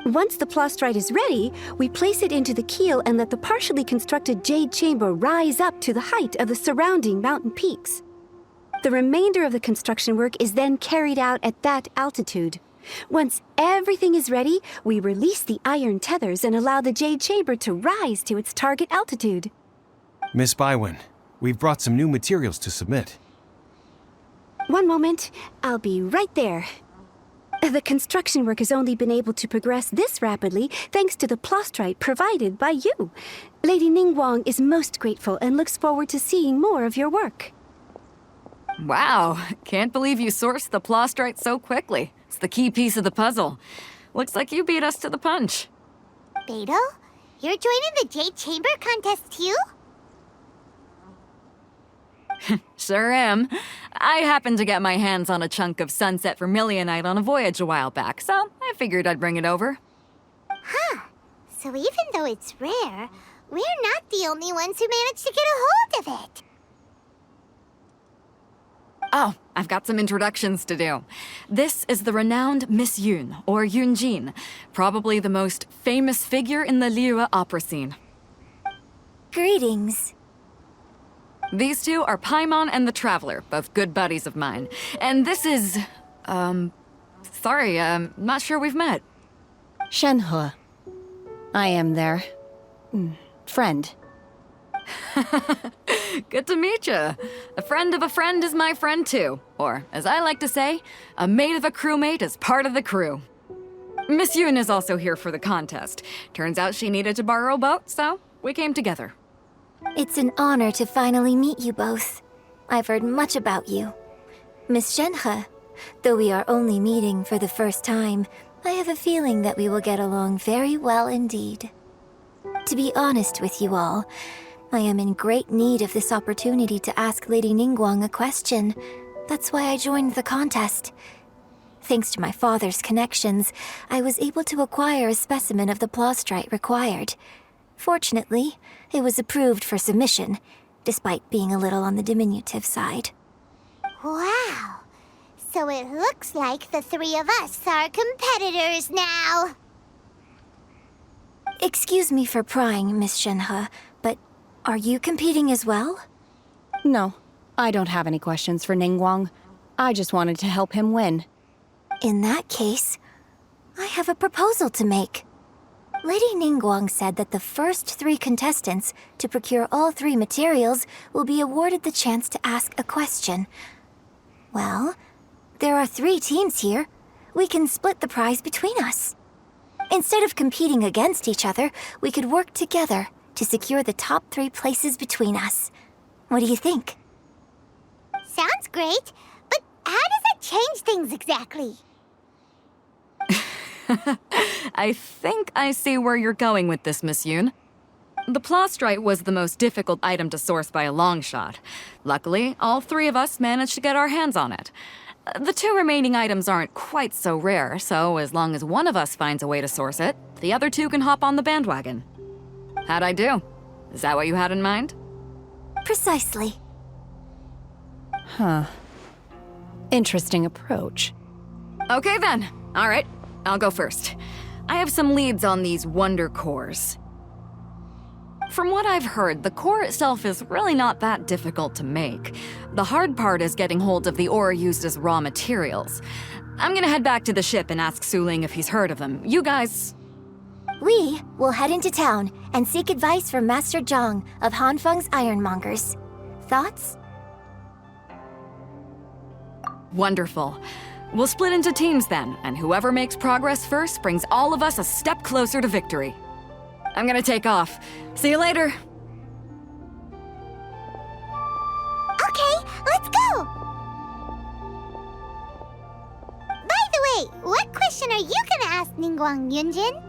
Once the plastrite is ready, we place it into the keel and let the partially constructed Jade Chamber rise up to the height of the surrounding mountain peaks. The remainder of the construction work is then carried out at that altitude. Once everything is ready, we release the iron tethers and allow the Jade Chamber to rise to its target altitude. Miss Bywin, we've brought some new materials to submit. One moment, I'll be right there. The construction work has only been able to progress this rapidly thanks to the plastrite provided by you. Lady Ningguang is most grateful and looks forward to seeing more of your work. Wow, can't believe you sourced the plastrite so quickly. It's the key piece of the puzzle. Looks like you beat us to the punch. Beto, you're joining the Jade Chamber contest too? Sure am. I happened to get my hands on a chunk of Sunset Vermilionite on a voyage a while back, so I figured I'd bring it over. Huh. So even though it's rare, we're not the only ones who managed to get a hold of it. Oh, I've got some introductions to do. This is the renowned Miss Yun, or Yunjin, probably the most famous figure in the Liyue opera scene. Greetings. These 2 are Paimon and the Traveler, both good buddies of mine. And this is... sorry, not sure we've met. Shenhe. I am their... friend. Good to meet you. A friend of a friend is my friend too. Or, as I like to say, a mate of a crewmate is part of the crew. Miss Yun is also here for the contest. Turns out she needed to borrow a boat, so we came together. It's an honor to finally meet you both. I've heard much about you. Miss Shenhe, though we are only meeting for the first time, I have a feeling that we will get along very well indeed. To be honest with you all, I am in great need of this opportunity to ask Lady Ningguang a question. That's why I joined the contest. Thanks to my father's connections, I was able to acquire a specimen of the plastrite required. Fortunately, it was approved for submission, despite being a little on the diminutive side. Wow! So it looks like the 3 of us are competitors now! Excuse me for prying, Miss Shenhe, but are you competing as well? No, I don't have any questions for Ningguang. I just wanted to help him win. In that case, I have a proposal to make. Lady Ningguang said that the first 3 contestants to procure all 3 materials will be awarded the chance to ask a question. Well, there are 3 teams here. We can split the prize between us. Instead of competing against each other, we could work together to secure the top 3 places between us. What do you think? Sounds great, but how does it change things exactly? I think I see where you're going with this, Miss Yoon. The plastrite was the most difficult item to source by a long shot. Luckily, all 3 of us managed to get our hands on it. The 2 remaining items aren't quite so rare, so as long as one of us finds a way to source it, the other 2 can hop on the bandwagon. How'd I do? Is that what you had in mind? Precisely. Huh. Interesting approach. Okay then. All right, I'll go first. I have some leads on these wonder cores. From what I've heard, the core itself is really not that difficult to make. The hard part is getting hold of the ore used as raw materials. I'm gonna head back to the ship and ask Suling if he's heard of them. You guys... We will head into town and seek advice from Master Zhang of Hanfeng's Ironmongers. Thoughts? Wonderful. We'll split into teams then, and whoever makes progress first brings all of us a step closer to victory. I'm gonna take off. See you later. Okay, let's go! By the way, what question are you gonna ask Ningguang, Yunjin?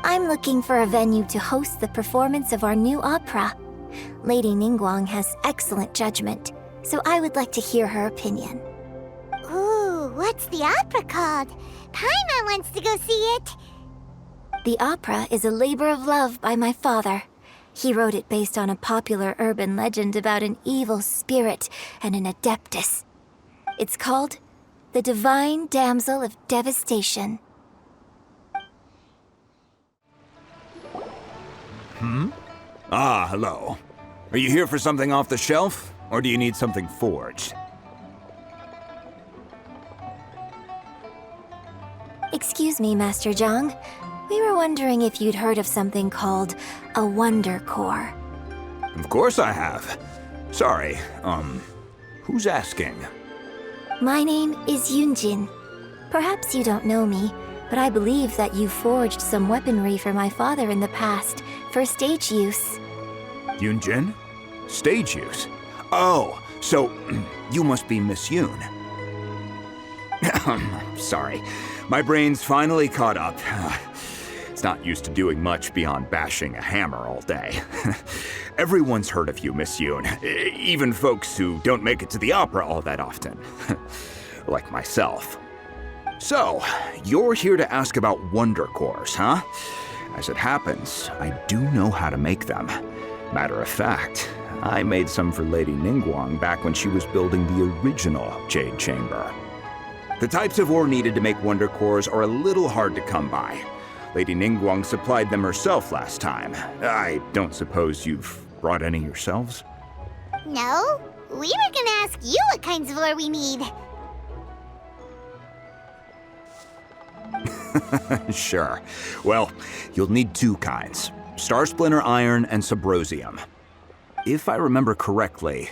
I'm looking for a venue to host the performance of our new opera. Lady Ningguang has excellent judgment, so I would like to hear her opinion. Ooh, what's the opera called? Paimon wants to go see it. The opera is a labor of love by my father. He wrote it based on a popular urban legend about an evil spirit and an adeptus. It's called The Divine Damsel of Devastation. Ah, hello. Are you here for something off the shelf, or do you need something forged? Excuse me, Master Zhang. We were wondering if you'd heard of something called a Wonder Core. Of course I have. Sorry, who's asking? My name is Yunjin. Perhaps you don't know me, but I believe that you forged some weaponry for my father in the past, for stage use. Yunjin? Stage use? Oh, so you must be Miss Yoon. Sorry, my brain's finally caught up. It's not used to doing much beyond bashing a hammer all day. Everyone's heard of you, Miss Yoon, even folks who don't make it to the opera all that often. Like myself. So, you're here to ask about wonder cores, huh? As it happens, I do know how to make them. Matter of fact, I made some for Lady Ningguang back when she was building the original Jade Chamber. The types of ore needed to make wonder cores are a little hard to come by. Lady Ningguang supplied them herself last time. I don't suppose you've brought any yourselves? No, we were gonna ask you what kinds of ore we need. Sure. Well, you'll need 2 kinds. Star Splinter Iron and Subrosium. If I remember correctly,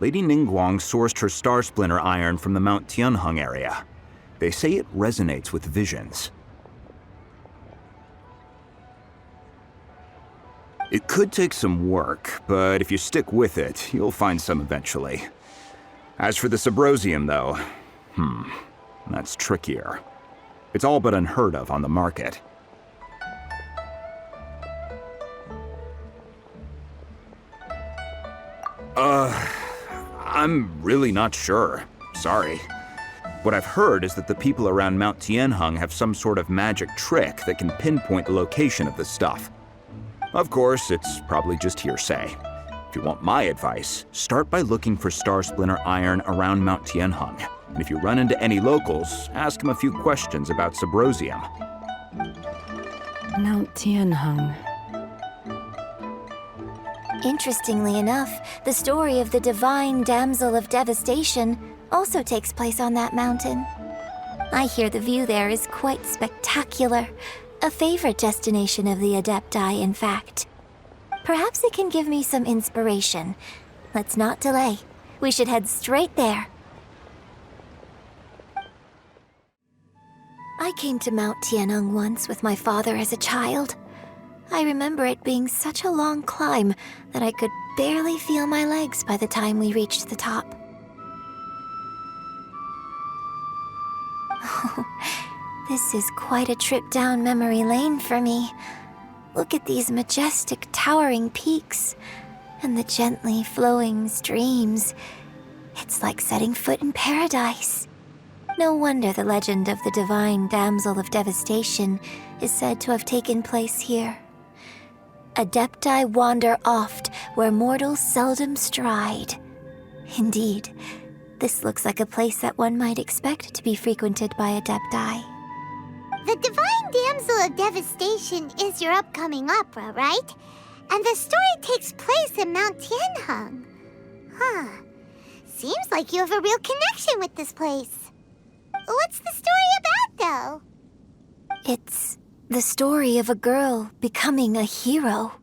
Lady Ningguang sourced her Star Splinter Iron from the Mount Tianheng area. They say it resonates with visions. It could take some work, but if you stick with it, you'll find some eventually. As for the Subrosium, though, that's trickier. It's all but unheard of on the market. I'm really not sure. Sorry. What I've heard is that the people around Mount Tianheng have some sort of magic trick that can pinpoint the location of the stuff. Of course, it's probably just hearsay. If you want my advice, start by looking for Star Splinter Iron around Mount Tianheng. And if you run into any locals, ask them a few questions about Subrosium. Mount Tianheng. Interestingly enough, the story of the Divine Damsel of Devastation also takes place on that mountain. I hear the view there is quite spectacular. A favorite destination of the Adepti, in fact. Perhaps it can give me some inspiration. Let's not delay. We should head straight there. I came to Mount Tianeng once with my father as a child. I remember it being such a long climb that I could barely feel my legs by the time we reached the top. Oh, this is quite a trip down memory lane for me. Look at these majestic, towering peaks and the gently flowing streams. It's like setting foot in paradise. No wonder the legend of the divine damsel of devastation is said to have taken place here. Adepti wander oft where mortals seldom stride. Indeed, this looks like a place that one might expect to be frequented by Adepti. The Divine Damsel of Devastation is your upcoming opera, right? And the story takes place in Mount Tianheng. Huh. Seems like you have a real connection with this place. What's the story about, though? It's the story of a girl becoming a hero.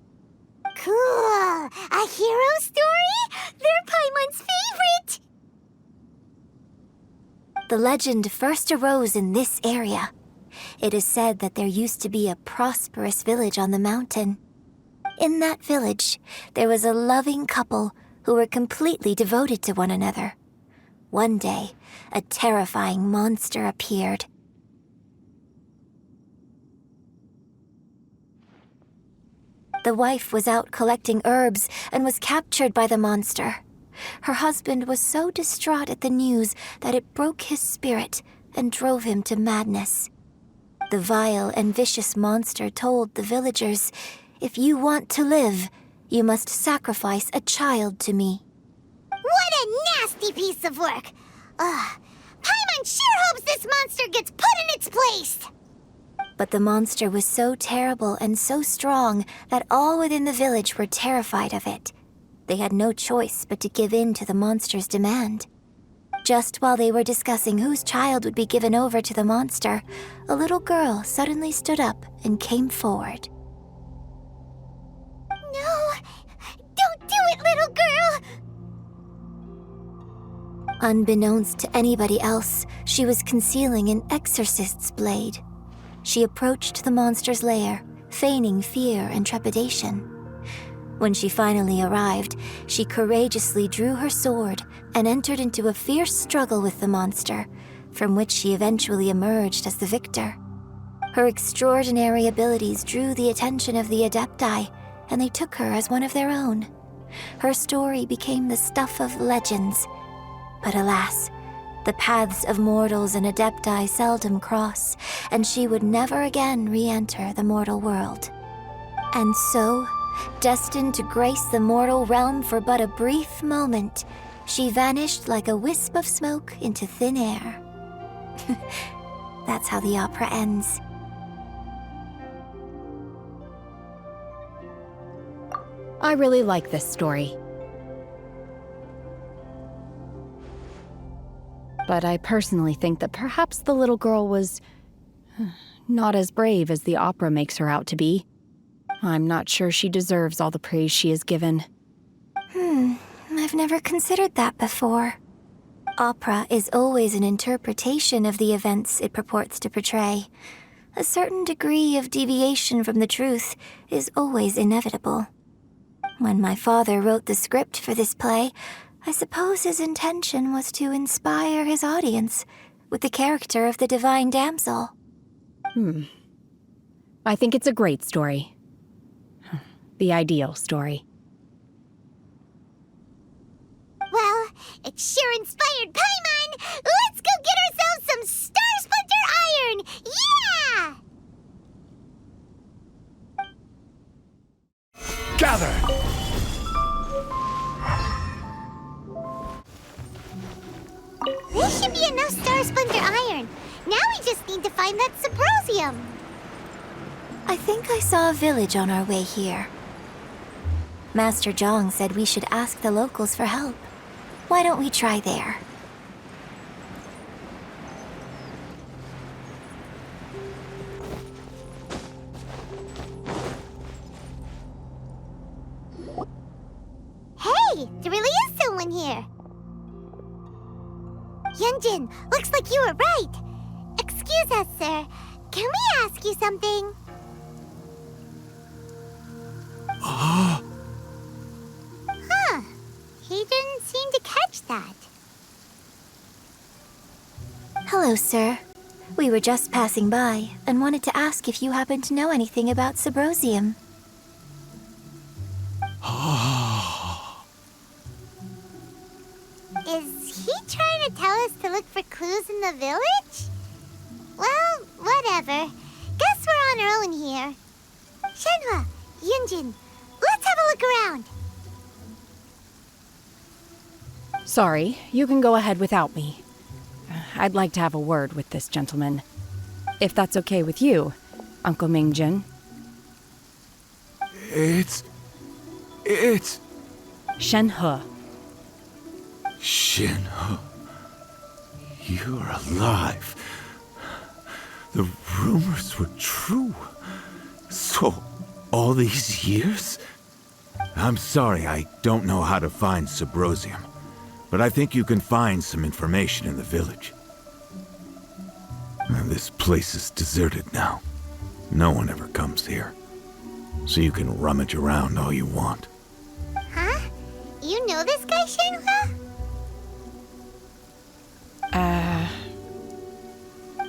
Cool! A hero story? They're Paimon's favorite! The legend first arose in this area. It is said that there used to be a prosperous village on the mountain. In that village, there was a loving couple who were completely devoted to one another. One day, a terrifying monster appeared. The wife was out collecting herbs and was captured by the monster. Her husband was so distraught at the news that it broke his spirit and drove him to madness. The vile and vicious monster told the villagers, "If you want to live, you must sacrifice a child to me." What a nasty piece of work! Paimon sure hopes this monster gets put in its place! But the monster was so terrible and so strong that all within the village were terrified of it. They had no choice but to give in to the monster's demand. Just while they were discussing whose child would be given over to the monster, a little girl suddenly stood up and came forward. No! Don't do it, little girl! Unbeknownst to anybody else, she was concealing an exorcist's blade. She approached the monster's lair, feigning fear and trepidation. When she finally arrived, she courageously drew her sword and entered into a fierce struggle with the monster, from which she eventually emerged as the victor. Her extraordinary abilities drew the attention of the Adepti, and they took her as one of their own. Her story became the stuff of legends. But alas, the paths of mortals and Adepti seldom cross, and she would never again re-enter the mortal world. And so, destined to grace the mortal realm for but a brief moment, she vanished like a wisp of smoke into thin air. That's how the opera ends. I really like this story. But I personally think that perhaps the little girl was not as brave as the opera makes her out to be. I'm not sure she deserves all the praise she is given. I've never considered that before. Opera is always an interpretation of the events it purports to portray. A certain degree of deviation from the truth is always inevitable. When my father wrote the script for this play, I suppose his intention was to inspire his audience with the character of the Divine Damsel. I think it's a great story. The ideal story. Well, it sure inspired Paimon! Let's go get ourselves some Star Splinter Iron! Yeah! Gather! This should be enough Star Splinter Iron. Now we just need to find that Symposium. I think I saw a village on our way here. Master Zhang said we should ask the locals for help. Why don't we try there? Yunjin, looks like you were right. Excuse us, sir. Can we ask you something? Huh. He didn't seem to catch that. Hello, sir. We were just passing by and wanted to ask if you happen to know anything about Subrosium. Is he trying to tell us to look for clues in the village? Well, whatever. Guess we're on our own here. Shenhe, Yunjin, let's have a look around. Sorry, you can go ahead without me. I'd like to have a word with this gentleman. If that's okay with you, Uncle Mingjin. It's... Shenhe. Shenhe. You're alive. The rumors were true. So, all these years? I'm sorry, I don't know how to find Subrosium, but I think you can find some information in the village. And this place is deserted now. No one ever comes here. So you can rummage around all you want. Huh? You know this guy, Shenhe?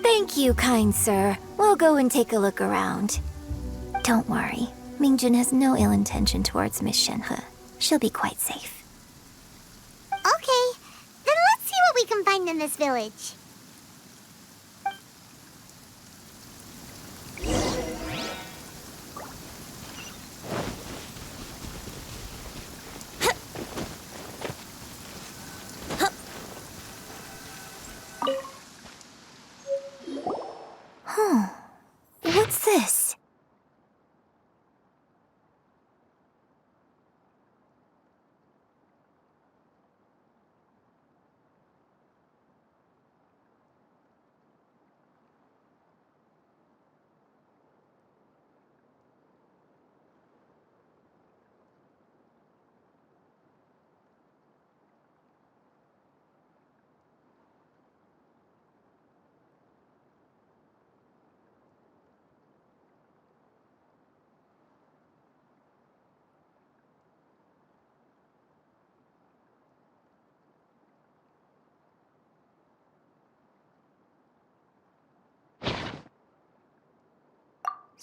Thank you, kind sir. We'll go and take a look around. Don't worry. Mingjin has no ill intention towards Miss Shenhe. She'll be quite safe. Okay, then let's see what we can find in this village. Huh. What's this?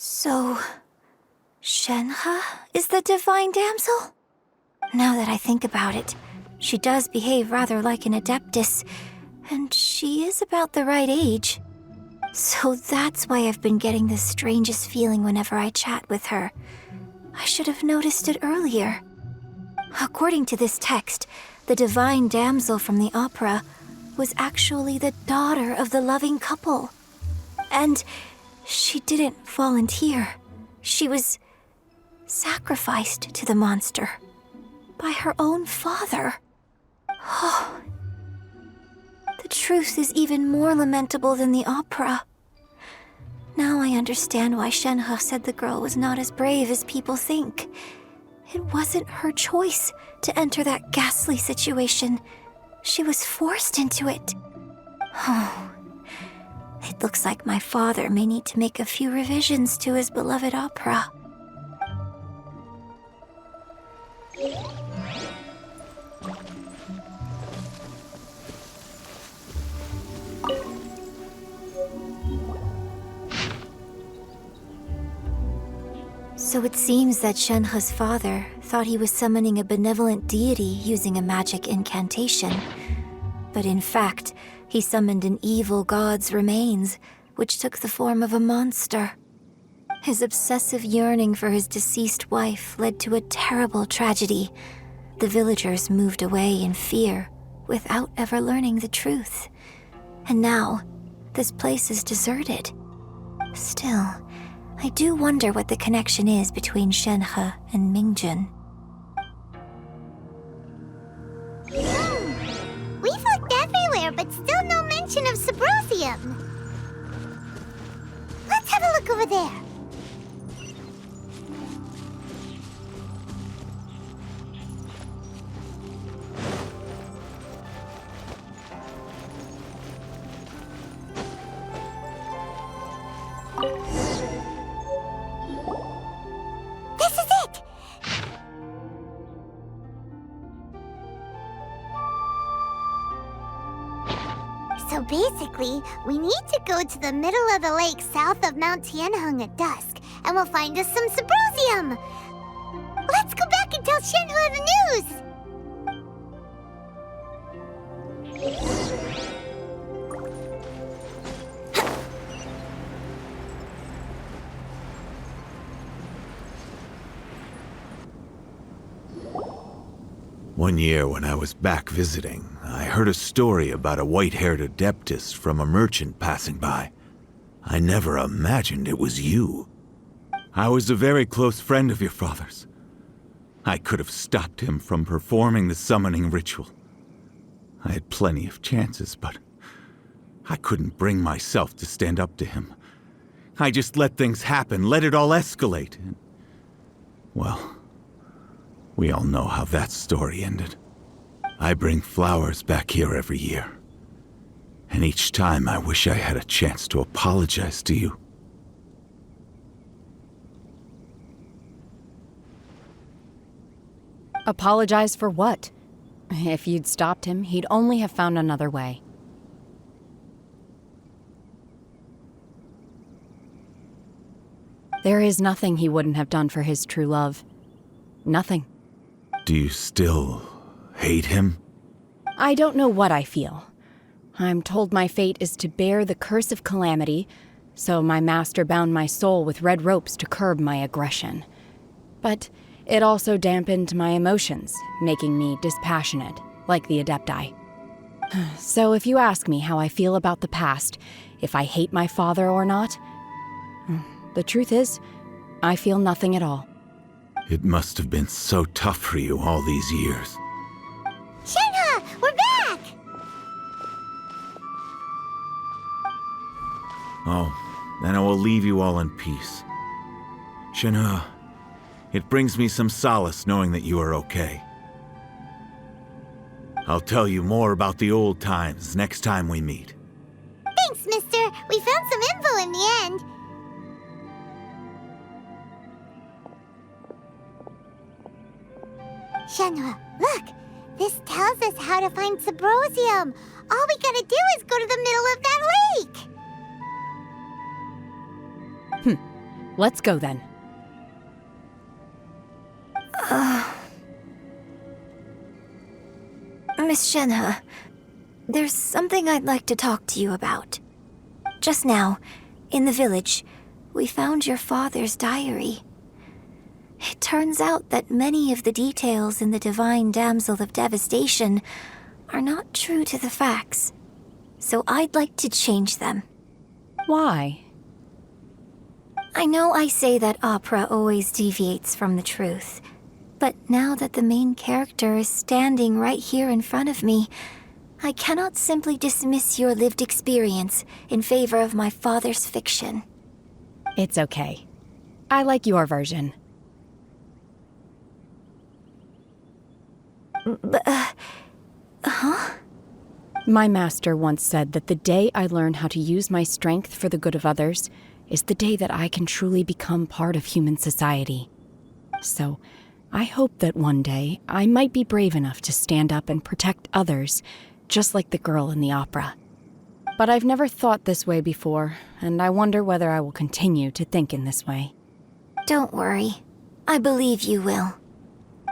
So, Shenhe is the divine damsel? Now that I think about it, she does behave rather like an adeptus, and she is about the right age. So that's why I've been getting the strangest feeling whenever I chat with her. I should have noticed it earlier. According to this text, the divine damsel from the opera was actually the daughter of the loving couple. And she didn't volunteer. She was sacrificed to the monster by her own father. Oh, the truth is even more lamentable than the opera. Now I understand why Shenhe said the girl was not as brave as people think. It wasn't her choice to enter that ghastly situation. She was forced into it. Oh. It looks like my father may need to make a few revisions to his beloved opera. So it seems that Shenhe's father thought he was summoning a benevolent deity using a magic incantation. But in fact, he summoned an evil god's remains, which took the form of a monster. His obsessive yearning for his deceased wife led to a terrible tragedy. The villagers moved away in fear, without ever learning the truth. And now, this place is deserted. Still, I do wonder what the connection is between Shenhe and Mingjin. We've looked everywhere, but still no mention of Subrosium. Let's have a look over there. Basically, we need to go to the middle of the lake south of Mount Tianheng at dusk, and we'll find us some Symposium! Let's go back and tell Shenhe the news! One year when I was back visiting, I heard a story about a white-haired adeptus from a merchant passing by. I never imagined it was you. I was a very close friend of your father's. I could have stopped him from performing the summoning ritual. I had plenty of chances, but I couldn't bring myself to stand up to him. I just let things happen, let it all escalate. And, well, we all know how that story ended. I bring flowers back here every year. And each time I wish I had a chance to apologize to you. Apologize for what? If you'd stopped him, he'd only have found another way. There is nothing he wouldn't have done for his true love. Nothing. Do you still hate him? I don't know what I feel. I'm told my fate is to bear the curse of calamity, so my master bound my soul with red ropes to curb my aggression. But it also dampened my emotions, making me dispassionate, like the Adepti. So if you ask me how I feel about the past, if I hate my father or not, the truth is, I feel nothing at all. It must have been so tough for you all these years. Shenhe, we're back! Oh, then I will leave you all in peace. Shenhe, it brings me some solace knowing that you are okay. I'll tell you more about the old times next time we meet. Thanks, mister. We found some info in the end. Shenhe, look! This tells us how to find Symposium. All we gotta do is go to the middle of that lake! Let's go then. Miss Shenhe, there's something I'd like to talk to you about. Just now, in the village, we found your father's diary. It turns out that many of the details in the Divine Damsel of Devastation are not true to the facts. So I'd like to change them. Why? I know I say that opera always deviates from the truth, but now that the main character is standing right here in front of me, I cannot simply dismiss your lived experience in favor of my father's fiction. It's okay. I like your version. Huh? My master once said that the day I learn how to use my strength for the good of others is the day that I can truly become part of human society. So, I hope that one day I might be brave enough to stand up and protect others, just like the girl in the opera. But I've never thought this way before, and I wonder whether I will continue to think in this way. Don't worry. I believe you will.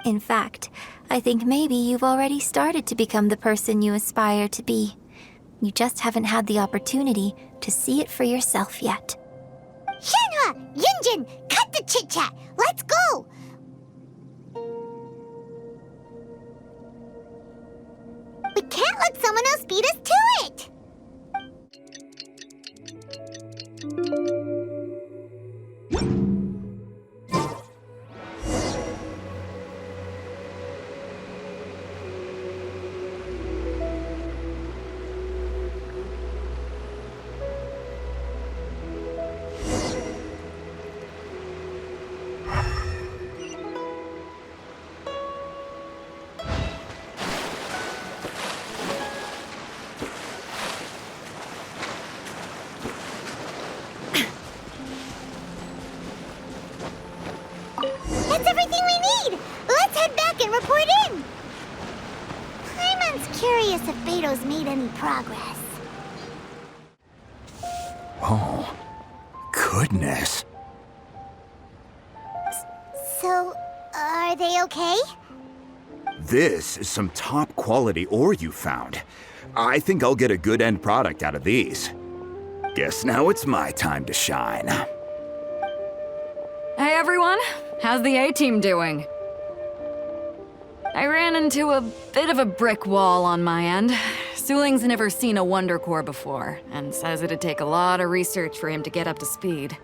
In fact, I think maybe you've already started to become the person you aspire to be. You just haven't had the opportunity to see it for yourself yet. Shenhe! Yunjin! Cut the chit-chat! Let's go! We can't let someone else beat us to it! That's everything we need! Let's head back and report in! Paimon's curious if Beto's made any progress. goodness. So, are they okay? This is some top quality ore you found. I think I'll get a good end product out of these. Guess now it's my time to shine. Hey everyone, how's the A-team doing? I ran into a bit of a brick wall on my end. Suling's never seen a Wonder Core before, and says it'd take a lot of research for him to get up to speed.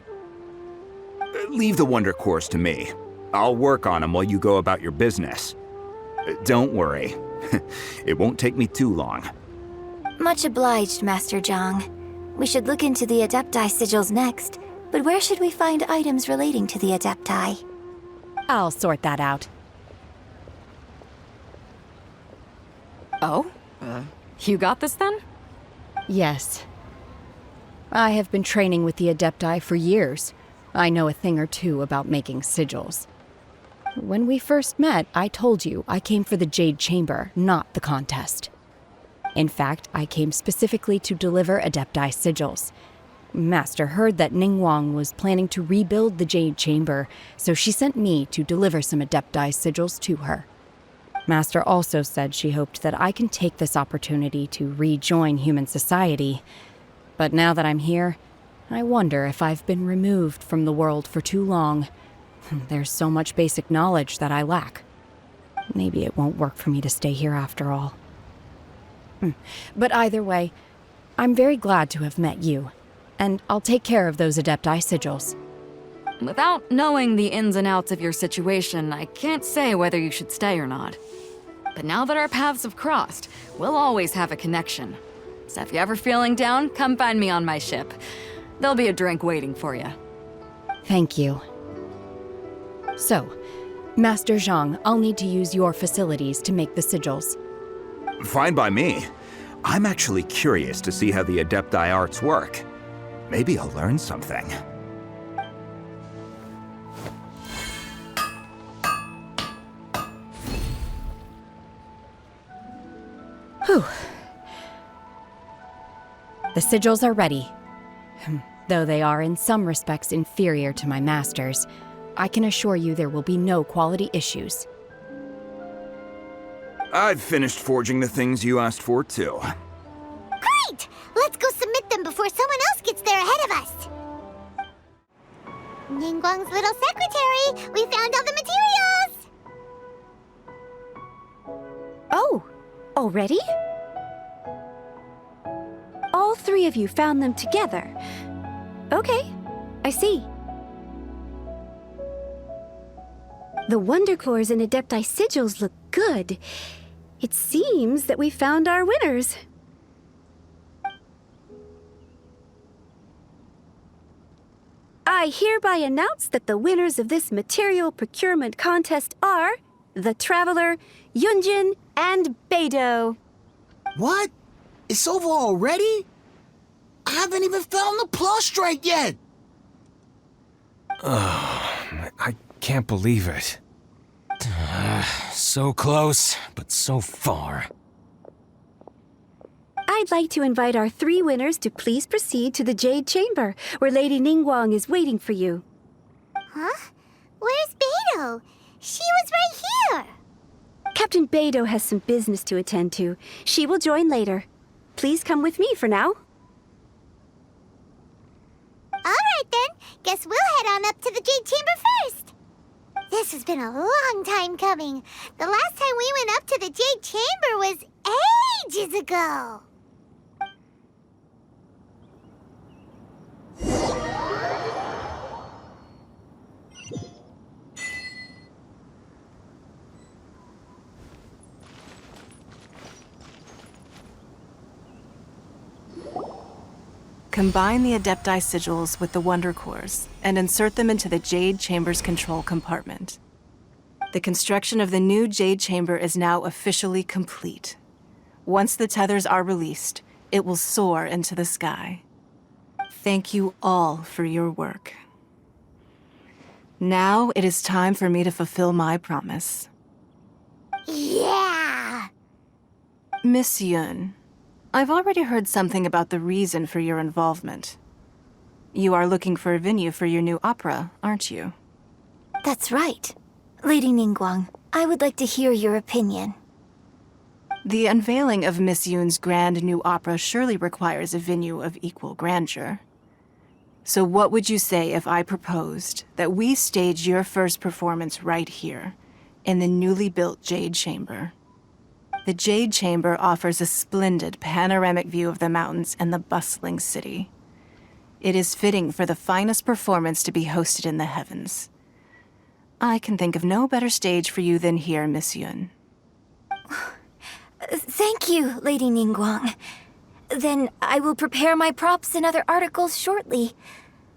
Leave the Wonder Cores to me. I'll work on them while you go about your business. Don't worry. It won't take me too long. Much obliged, Master Zhang. We should look into the Adepti sigils next, but where should we find items relating to the Adepti? I'll sort that out. Oh? You got this then? Yes. I have been training with the Adepti for years. I know a thing or two about making sigils. When we first met, I told you I came for the Jade Chamber, not the contest. In fact, I came specifically to deliver Adepti sigils. Master heard that Ningguang was planning to rebuild the Jade Chamber, so she sent me to deliver some Adepti sigils to her. Master also said she hoped that I can take this opportunity to rejoin human society. But now that I'm here, I wonder if I've been removed from the world for too long. There's so much basic knowledge that I lack. Maybe it won't work for me to stay here after all. But either way, I'm very glad to have met you, and I'll take care of those Adepti sigils. Without knowing the ins and outs of your situation, I can't say whether you should stay or not. But now that our paths have crossed, we'll always have a connection. So if you're ever feeling down, come find me on my ship. There'll be a drink waiting for you. Thank you. So, Master Zhang, I'll need to use your facilities to make the sigils. Fine by me. I'm actually curious to see how the Adepti arts work. Maybe I'll learn something. Whew. The sigils are ready. Though they are in some respects inferior to my master's, I can assure you there will be no quality issues. I've finished forging the things you asked for, too. Great! Let's go submit them before someone else gets there ahead of us. Ningguang's little secretary, we found all the materials! Oh, already? All three of you found them together. Okay, I see. The Wonder Cores and Adepti sigils look good. It seems that we found our winners. I hereby announce that the winners of this material procurement contest are the Traveler, Yunjin, and Beidou. What? It's over already? I haven't even found the plustrite yet! I can't believe it. So close, but so far. I'd like to invite our three winners to please proceed to the Jade Chamber, where Lady Ningguang is waiting for you. Huh? Where's Beidou? She was right here! Captain Beidou has some business to attend to. She will join later. Please come with me for now. Alright then, guess we'll head on up to the Jade Chamber first. This has been a long time coming. The last time we went up to the Jade Chamber was ages ago. Combine the Adepti sigils with the Wonder Cores and insert them into the Jade Chamber's control compartment. The construction of the new Jade Chamber is now officially complete. Once the tethers are released, it will soar into the sky. Thank you all for your work. Now it is time for me to fulfill my promise. Yeah! Miss Yun, I've already heard something about the reason for your involvement. You are looking for a venue for your new opera, aren't you? That's right. Lady Ningguang, I would like to hear your opinion. The unveiling of Miss Yoon's grand new opera surely requires a venue of equal grandeur. So what would you say if I proposed that we stage your first performance right here, in the newly built Jade Chamber? The Jade Chamber offers a splendid panoramic view of the mountains and the bustling city. It is fitting for the finest performance to be hosted in the heavens. I can think of no better stage for you than here, Miss Yoon. Thank you, Lady Ningguang. Then I will prepare my props and other articles shortly.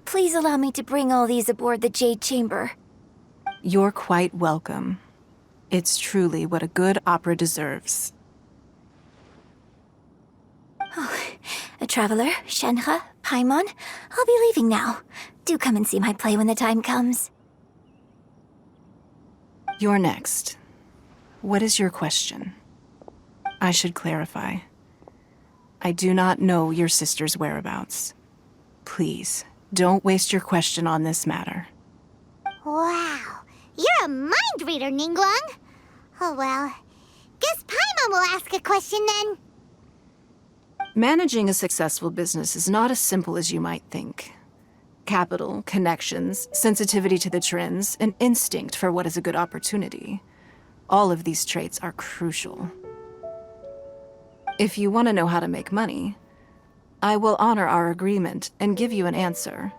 Please allow me to bring all these aboard the Jade Chamber. You're quite welcome. It's truly what a good opera deserves. Traveler, Shenhe, Paimon, I'll be leaving now. Do come and see my play when the time comes. You're next. What is your question? I should clarify. I do not know your sister's whereabouts. Please, don't waste your question on this matter. Wow, you're a mind reader, Ningguang. Oh well, guess Paimon will ask a question then. Managing a successful business is not as simple as you might think. Capital, connections, sensitivity to the trends, and instinct for what is a good opportunity. All of these traits are crucial. If you want to know how to make money, I will honor our agreement and give you an answer.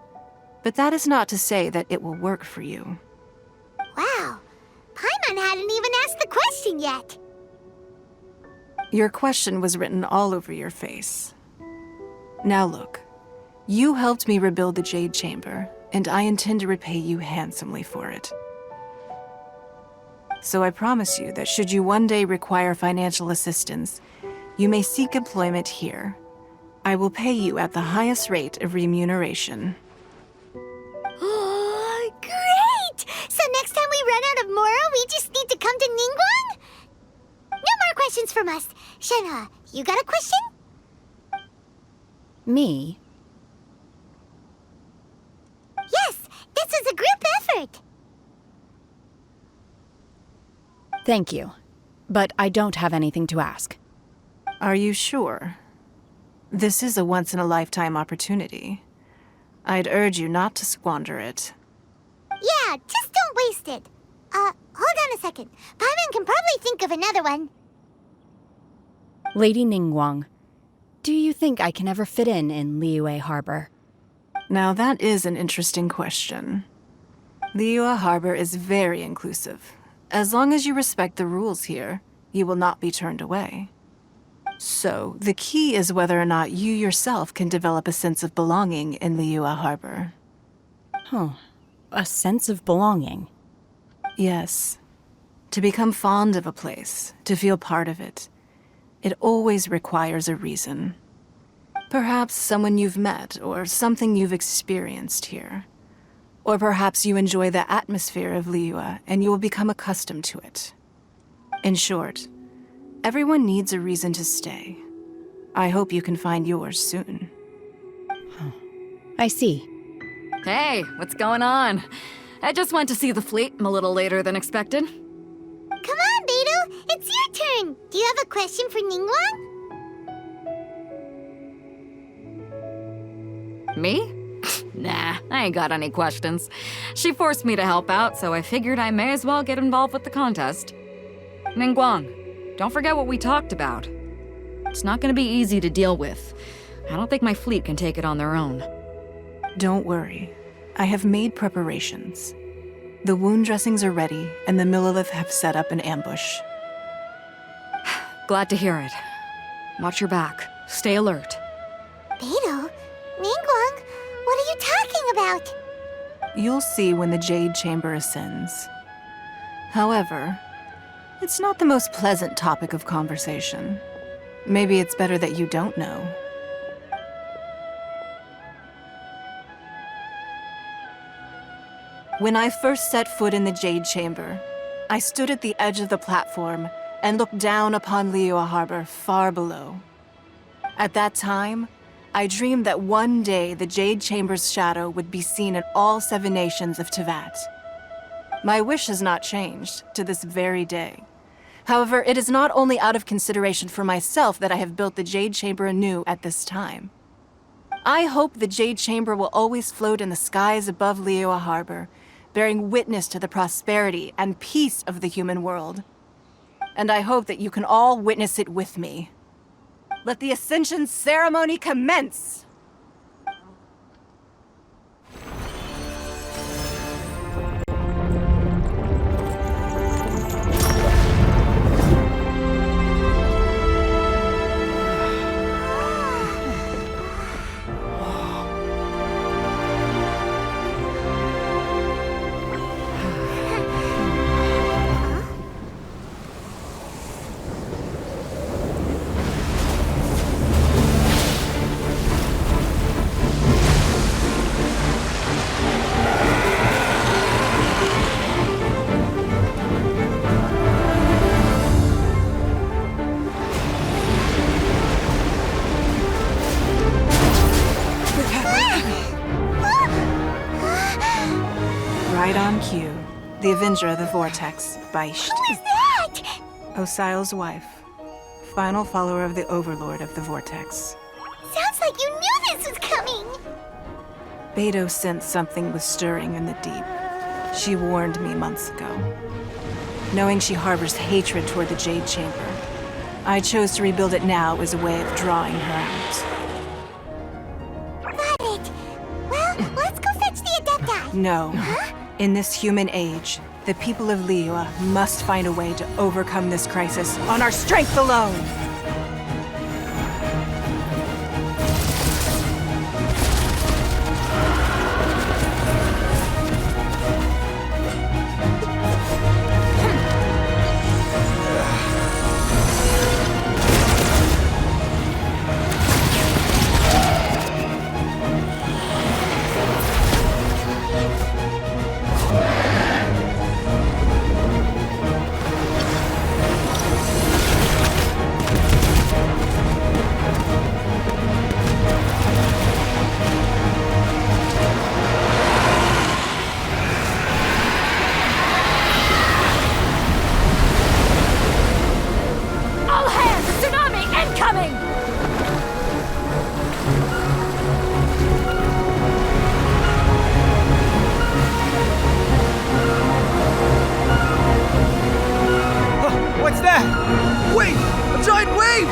But that is not to say that it will work for you. Wow, Paimon hadn't even asked the question yet. Your question was written all over your face. Now look, you helped me rebuild the Jade Chamber, and I intend to repay you handsomely for it. So I promise you that should you one day require financial assistance, you may seek employment here. I will pay you at the highest rate of remuneration. Oh, great! So next time we run out of Mora, we just need to come to Ningguang? No more questions from us. Shenhe, you got a question? Me? Yes, this is a group effort. Thank you. But I don't have anything to ask. Are you sure? This is a once-in-a-lifetime opportunity. I'd urge you not to squander it. Yeah, just don't waste it. Hold on a second. Paimon can probably think of another one. Lady Ningguang, do you think I can ever fit in Liyue Harbor? Now that is an interesting question. Liyue Harbor is very inclusive. As long as you respect the rules here, you will not be turned away. So, the key is whether or not you yourself can develop a sense of belonging in Liyue Harbor. Huh. A sense of belonging? Yes. To become fond of a place, to feel part of it, it always requires a reason. Perhaps someone you've met, or something you've experienced here. Or perhaps you enjoy the atmosphere of Liyue and you will become accustomed to it. In short, everyone needs a reason to stay. I hope you can find yours soon. I see. Hey, what's going on? I just went to see the fleet a little later than expected. Come on, Beidou, it's your turn. Do you have a question for Ningguang? Me? Nah, I ain't got any questions. She forced me to help out, so I figured I may as well get involved with the contest. Ningguang, don't forget what we talked about. It's not gonna be easy to deal with. I don't think my fleet can take it on their own. Don't worry. I have made preparations. The wound dressings are ready, and the Millilith have set up an ambush. Glad to hear it. Watch your back. Stay alert. Beidou, Ningguang, what are you talking about? You'll see when the Jade Chamber ascends. However, it's not the most pleasant topic of conversation. Maybe it's better that you don't know. When I first set foot in the Jade Chamber, I stood at the edge of the platform and looked down upon Liyue Harbor far below. At that time, I dreamed that one day the Jade Chamber's shadow would be seen in all 7 nations of Tevat. My wish has not changed to this very day. However, it is not only out of consideration for myself that I have built the Jade Chamber anew at this time. I hope the Jade Chamber will always float in the skies above Liyue Harbor, bearing witness to the prosperity and peace of the human world. And I hope that you can all witness it with me. Let the Ascension ceremony commence! Right on cue. The Avenger of the Vortex, Beisht. Who is that? Osial's wife. Final follower of the Overlord of the Vortex. Sounds like you knew this was coming! Beidou sensed something was stirring in the deep. She warned me months ago. Knowing she harbors hatred toward the Jade Chamber, I chose to rebuild it now as a way of drawing her out. Got it. Well, let's go fetch the Adepti. No. Huh? In this human age, the people of Liyue must find a way to overcome this crisis on our strength alone! What's that? Wait! A giant wave!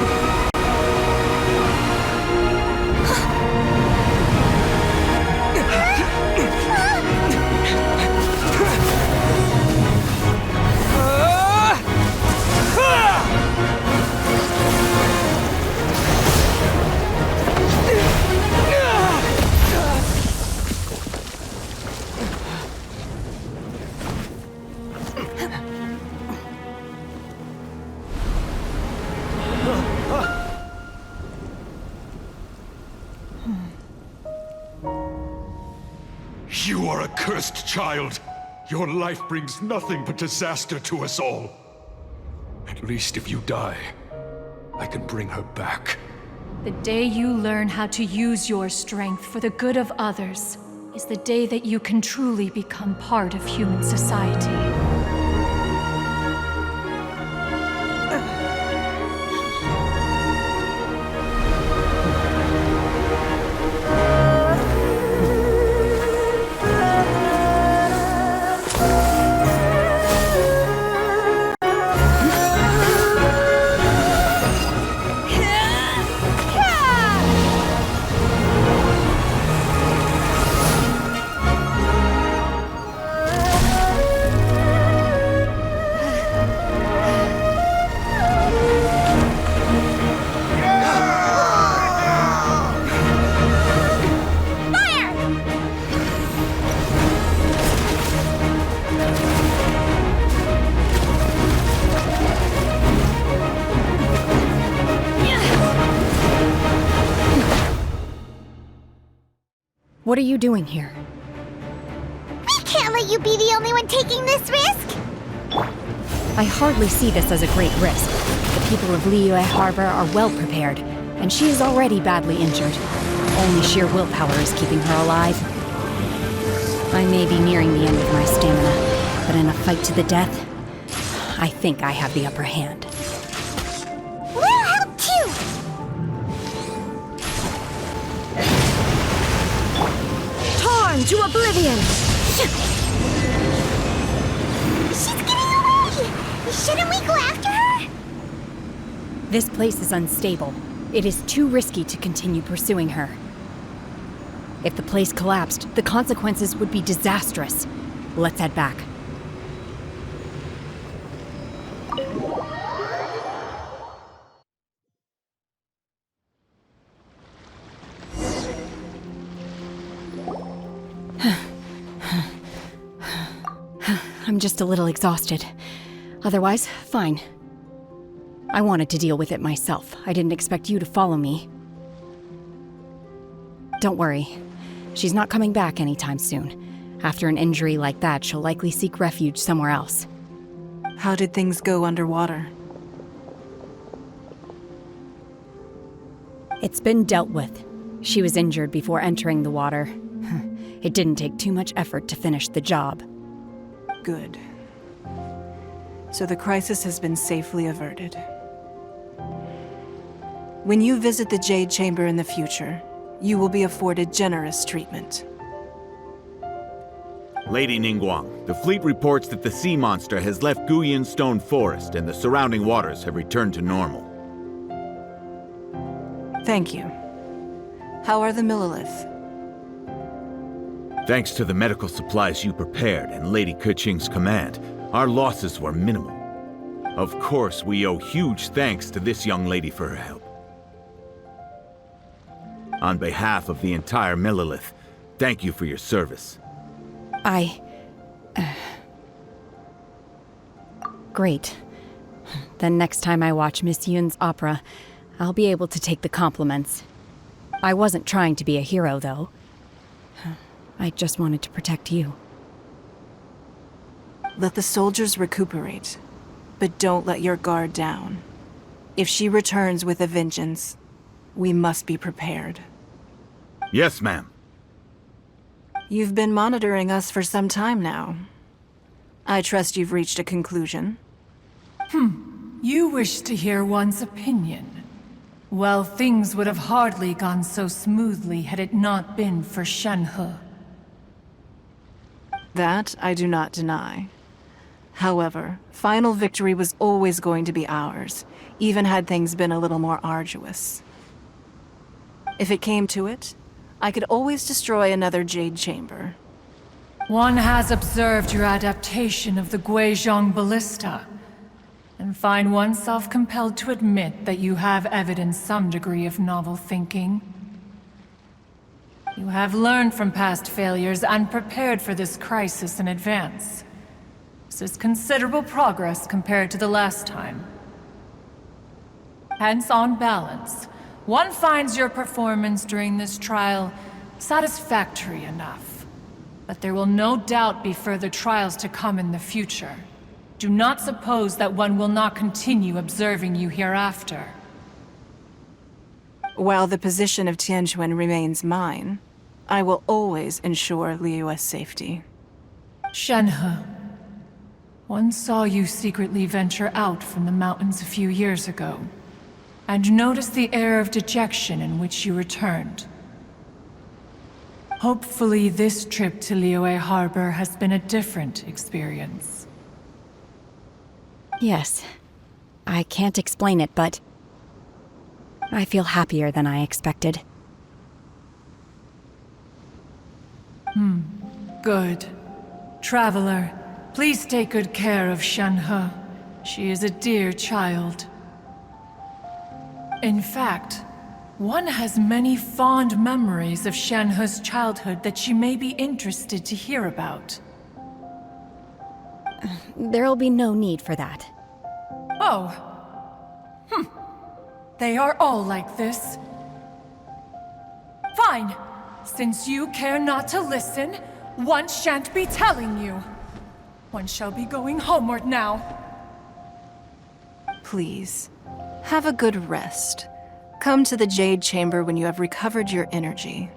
You are a cursed child. Your life brings nothing but disaster to us all. At least if you die, I can bring her back. The day you learn how to use your strength for the good of others is the day that you can truly become part of human society. What are you doing here? We can't let you be the only one taking this risk! I hardly see this as a great risk. The people of Liyue Harbor are well prepared, and she is already badly injured. Only sheer willpower is keeping her alive. I may be nearing the end of my stamina, but in a fight to the death, I think I have the upper hand. We'll help too! Torn to oblivion! She's getting away! Shouldn't we go after her? This place is unstable. It is too risky to continue pursuing her. If the place collapsed, the consequences would be disastrous. Let's head back. I'm just a little exhausted. Otherwise, fine. I wanted to deal with it myself. I didn't expect you to follow me. Don't worry. She's not coming back anytime soon. After an injury like that, she'll likely seek refuge somewhere else. How did things go underwater? It's been dealt with. She was injured before entering the water. It didn't take too much effort to finish the job. Good. So the crisis has been safely averted. When you visit the Jade Chamber in the future, you will be afforded generous treatment. Lady Ningguang, the fleet reports that the sea monster has left Guyan Stone Forest and the surrounding waters have returned to normal. Thank you. How are the Millilith? Thanks to the medical supplies you prepared and Lady Keqing's command, our losses were minimal. Of course, we owe huge thanks to this young lady for her help. On behalf of the entire Millilith, thank you for your service. Great. Then next time I watch Miss Yun's opera, I'll be able to take the compliments. I wasn't trying to be a hero, though. I just wanted to protect you. Let the soldiers recuperate, but don't let your guard down. If she returns with a vengeance, we must be prepared. Yes, ma'am. You've been monitoring us for some time now. I trust you've reached a conclusion. You wish to hear one's opinion. Well, things would have hardly gone so smoothly had it not been for Shenhe. That I do not deny. However, final victory was always going to be ours, even had things been a little more arduous. If it came to it, I could always destroy another Jade Chamber. One has observed your adaptation of the Guizhong Ballista, and find oneself compelled to admit that you have evidenced some degree of novel thinking. You have learned from past failures and prepared for this crisis in advance. This is considerable progress compared to the last time. Hence, on balance, one finds your performance during this trial satisfactory enough. But there will no doubt be further trials to come in the future. Do not suppose that one will not continue observing you hereafter. While the position of Tianquan remains mine, I will always ensure Liyue's safety. Shenhe, one saw you secretly venture out from the mountains a few years ago, and noticed the air of dejection in which you returned. Hopefully this trip to Liyue Harbor has been a different experience. Yes. I can't explain it, but I feel happier than I expected. Good. Traveler, please take good care of Shenhe. She is a dear child. In fact, one has many fond memories of Shenhe's childhood that she may be interested to hear about. There'll be no need for that. Oh. They are all like this. Fine. Since you care not to listen, one shan't be telling you. One shall be going homeward now. Please, have a good rest. Come to the Jade Chamber when you have recovered your energy.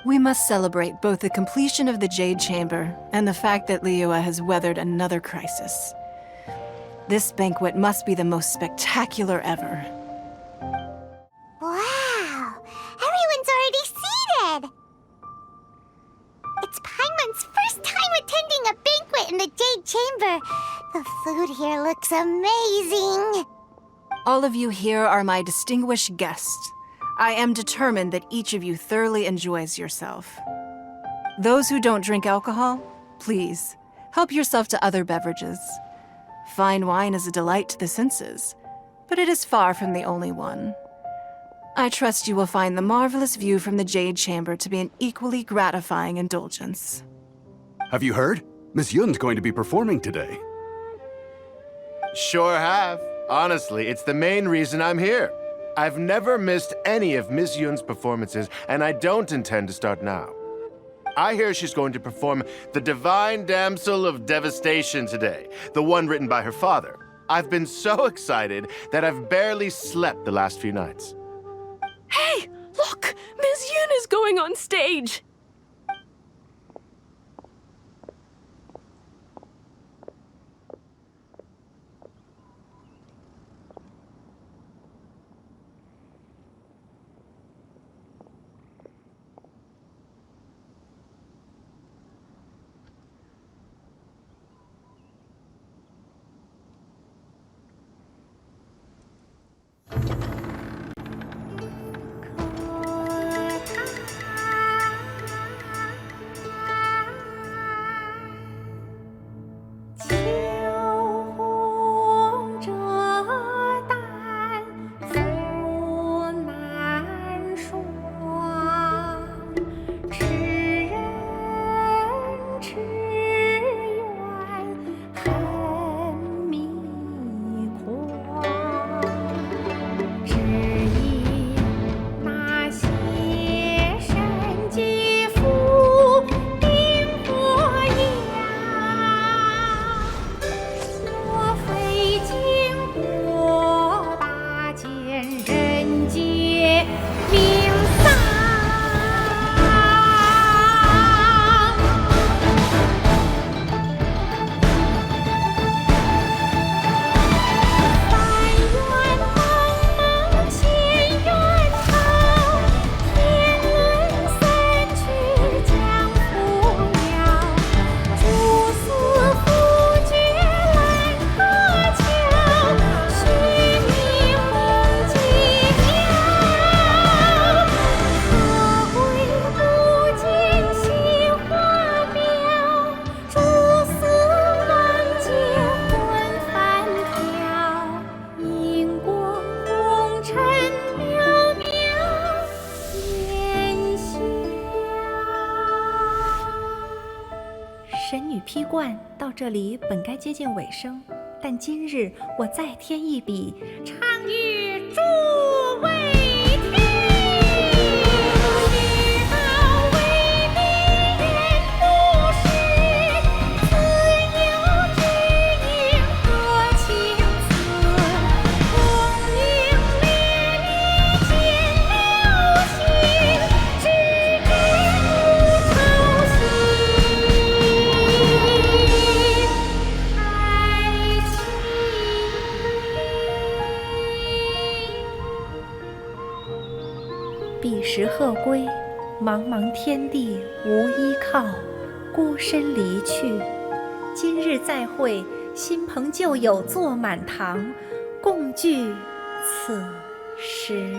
We must celebrate both the completion of the Jade Chamber and the fact that Liyue has weathered another crisis. This banquet must be the most spectacular ever. Wow! Everyone's already seated! It's Paimon's first time attending a banquet in the Jade Chamber. The food here looks amazing. All of you here are my distinguished guests. I am determined that each of you thoroughly enjoys yourself. Those who don't drink alcohol, please, help yourself to other beverages. Fine wine is a delight to the senses, but it is far from the only one. I trust you will find the marvelous view from the Jade Chamber to be an equally gratifying indulgence. Have you heard? Miss Yun's going to be performing today. Sure have. Honestly, it's the main reason I'm here. I've never missed any of Miss Yun's performances, and I don't intend to start now. I hear she's going to perform The Divine Damsel of Devastation today, the one written by her father. I've been so excited that I've barely slept the last few nights. Hey, look! Miss Yun is going on stage!这里本该接近尾声，但今日我再添一笔，唱与诸位听。世道为敌人不识，自有知音何情思？功名烈烈见了心，只知不操心。彼时鹤归，茫茫天地无依靠，孤身离去。今日再会，新朋旧友坐满堂，共聚此时。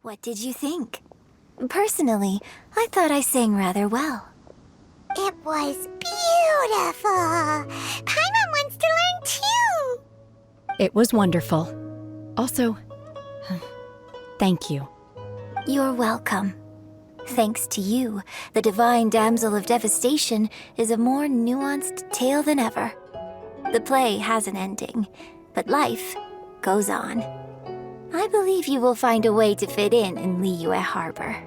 What did you think? Personally, I thought I sang rather well. It was beautiful. Paimon wants to learn too. It was wonderful. Also, thank you. You're welcome. Thanks to you, the Divine Damsel of Devastation is a more nuanced tale than ever. The play has an ending, but life goes on. I believe you will find a way to fit in Liyue Harbor.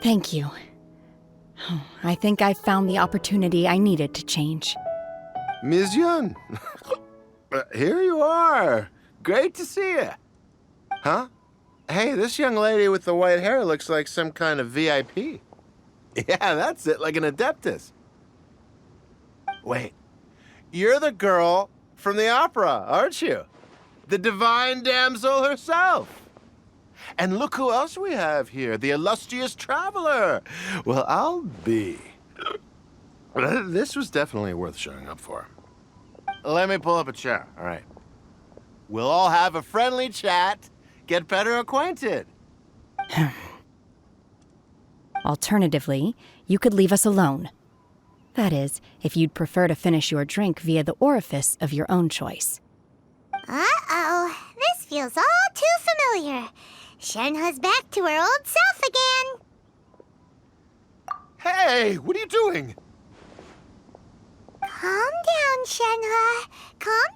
Thank you. I think I've found the opportunity I needed to change. Ms. Yun. Here you are. Great to see you. Huh? Hey, this young lady with the white hair looks like some kind of VIP. Yeah, that's it, like an Adeptus. Wait, you're the girl from the opera, aren't you? The divine damsel herself. And look who else we have here, the illustrious traveler. Well, I'll be. This was definitely worth showing up for. Let me pull up a chair, all right? We'll all have a friendly chat, get better acquainted. Alternatively, you could leave us alone. That is, if you'd prefer to finish your drink via the orifice of your own choice. Uh-oh, this feels all too familiar. Shenhe's back to her old self again. Hey, what are you doing? Calm down, Shenhe. Calm